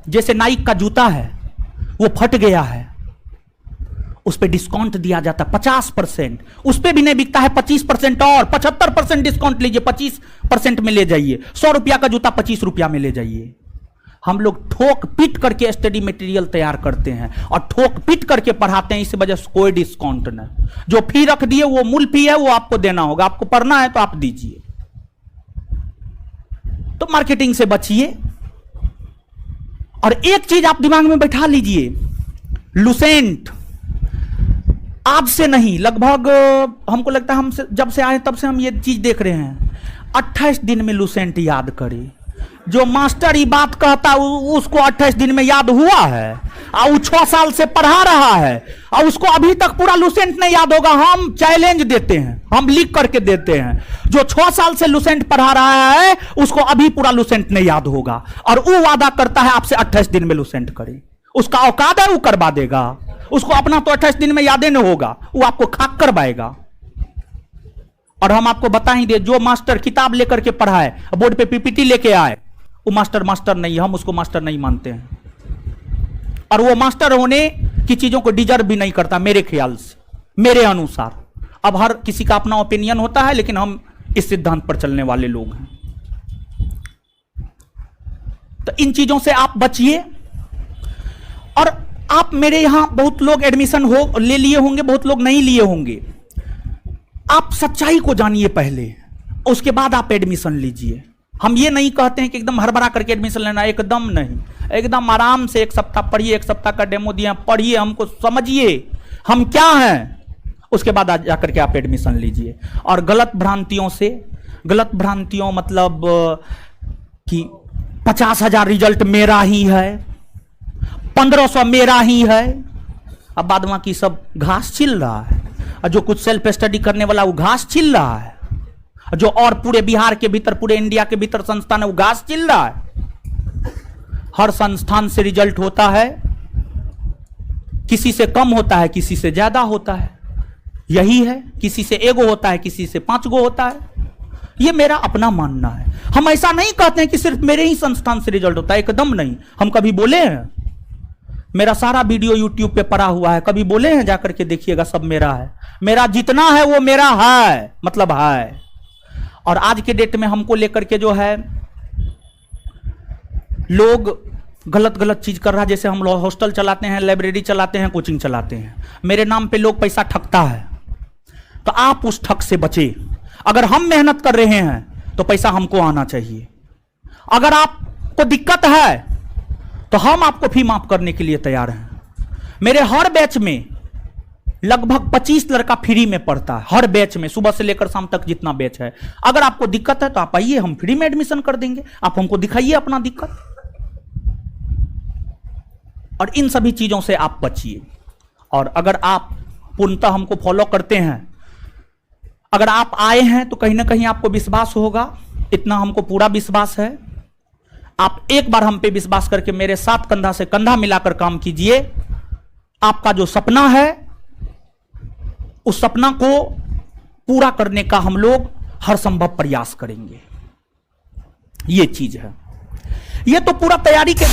जैसे नाइक का जूता है, वो फट गया है, उस पर डिस्काउंट दिया जाता है 50%, उस पर भी नहीं बिकता है 25% और 75% डिस्काउंट लीजिए, 25% में ले जाइए। 100 रुपया का जूता 25 रुपया में ले जाइए। हम लोग ठोक पीट करके स्टडी मटेरियल तैयार करते हैं और ठोक पीट करके पढ़ाते हैं, इस वजह से कोई डिस्काउंट नहीं। जो फी रख दिए वो मूल फी है, वो आपको देना होगा, आपको पढ़ना है तो आप दीजिए। तो मार्केटिंग से बचिए। और एक चीज आप दिमाग में बैठा लीजिए, लुसेंट आज से नहीं, लगभग हमको लगता है हमसे जब से आए तब से हम ये चीज देख रहे हैं। 28 दिन में लुसेंट याद करे। जो मास्टर ये बात कहता उसको 28 दिन में याद हुआ है, और वो 6 साल से पढ़ा रहा है और उसको अभी तक पूरा लुसेंट नहीं याद होगा। हम चैलेंज देते हैं, हम लिख करके देते हैं, जो 6 साल से लुसेंट पढ़ा रहा है उसको अभी पूरा लुसेंट नहीं याद होगा, और वो वादा करता है आपसे 28 दिन में लुसेंट करे। उसका औकात है, वो करवा देगा। उसको अपना तो 28 दिन में यादें नहीं होगा, वो आपको खाक करवाएगा। और हम आपको बता ही दे, जो मास्टर किताब लेकर के पढ़ाए, बोर्ड पे पीपीटी लेके आए, वो मास्टर नहीं, हम उसको मास्टर नहीं मानते हैं, और वो मास्टर होने की चीजों को डिजर्व भी नहीं करता मेरे ख्याल से, मेरे अनुसार। अब हर किसी का अपना ओपिनियन होता है, लेकिन हम इस सिद्धांत पर चलने वाले लोग हैं। तो इन चीजों से आप बचिए। और आप मेरे यहां बहुत लोग एडमिशन ले लिए होंगे, बहुत लोग नहीं लिए होंगे। आप सच्चाई को जानिए पहले, उसके बाद आप एडमिशन लीजिए। हम ये नहीं कहते हैं कि एकदम हड़बड़ा करके एडमिशन लेना, एकदम नहीं। एकदम आराम से 1 सप्ताह पढ़िए, 1 सप्ताह का डेमो दिया, पढ़िए, हमको समझिए हम क्या हैं, उसके बाद जाकर के आप एडमिशन लीजिए। और गलत भ्रांतियों मतलब कि 50,000 रिजल्ट मेरा ही है, 1500 मेरा ही है। अब बाद में की सब घास छिल रहा है, और जो कुछ सेल्फ स्टडी करने वाला वो घास छिल रहा है, जो और पूरे बिहार के भीतर, पूरे इंडिया के भीतर संस्थान है वो घास छिल रहा है। हर संस्थान से रिजल्ट होता है, किसी से कम होता है, किसी से ज्यादा होता है, यही है। किसी से 1 होता है, किसी से 5 होता है। ये मेरा अपना मानना है। हम ऐसा नहीं कहते हैं कि सिर्फ मेरे ही संस्थान से रिजल्ट होता है, एकदम नहीं। हम कभी बोले हैं? मेरा सारा वीडियो यूट्यूब पे पड़ा हुआ है, कभी बोले हैं? जाकर के देखिएगा, सब मेरा है। मेरा जितना है वो मेरा है, मतलब है। और आज के डेट में हमको लेकर के जो है लोग गलत चीज कर रहा है। जैसे हम लोग हॉस्टल चलाते हैं, लाइब्रेरी चलाते हैं, कोचिंग चलाते हैं, मेरे नाम पे लोग पैसा ठगता है, तो आप उस ठग से बचे। अगर हम मेहनत कर रहे हैं तो पैसा हमको आना चाहिए। अगर आपको दिक्कत है तो हम आपको फी माफ करने के लिए तैयार हैं। मेरे हर बैच में लगभग 25 लड़का फ्री में पढ़ता है, हर बैच में, सुबह से लेकर शाम तक जितना बैच है। अगर आपको दिक्कत है तो आप आइए, हम फ्री में एडमिशन कर देंगे। आप हमको दिखाइए अपना दिक्कत, और इन सभी चीजों से आप बचिए। और अगर आप पूर्णतः हमको फॉलो करते हैं, अगर आप आए हैं तो कहीं ना कहीं आपको विश्वास होगा, इतना हमको पूरा विश्वास है। आप एक बार हम पे विश्वास करके मेरे साथ कंधा से कंधा मिलाकर काम कीजिए। आपका जो सपना है उस सपना को पूरा करने का हम लोग हर संभव प्रयास करेंगे। ये चीज है, ये तो पूरा तैयारी के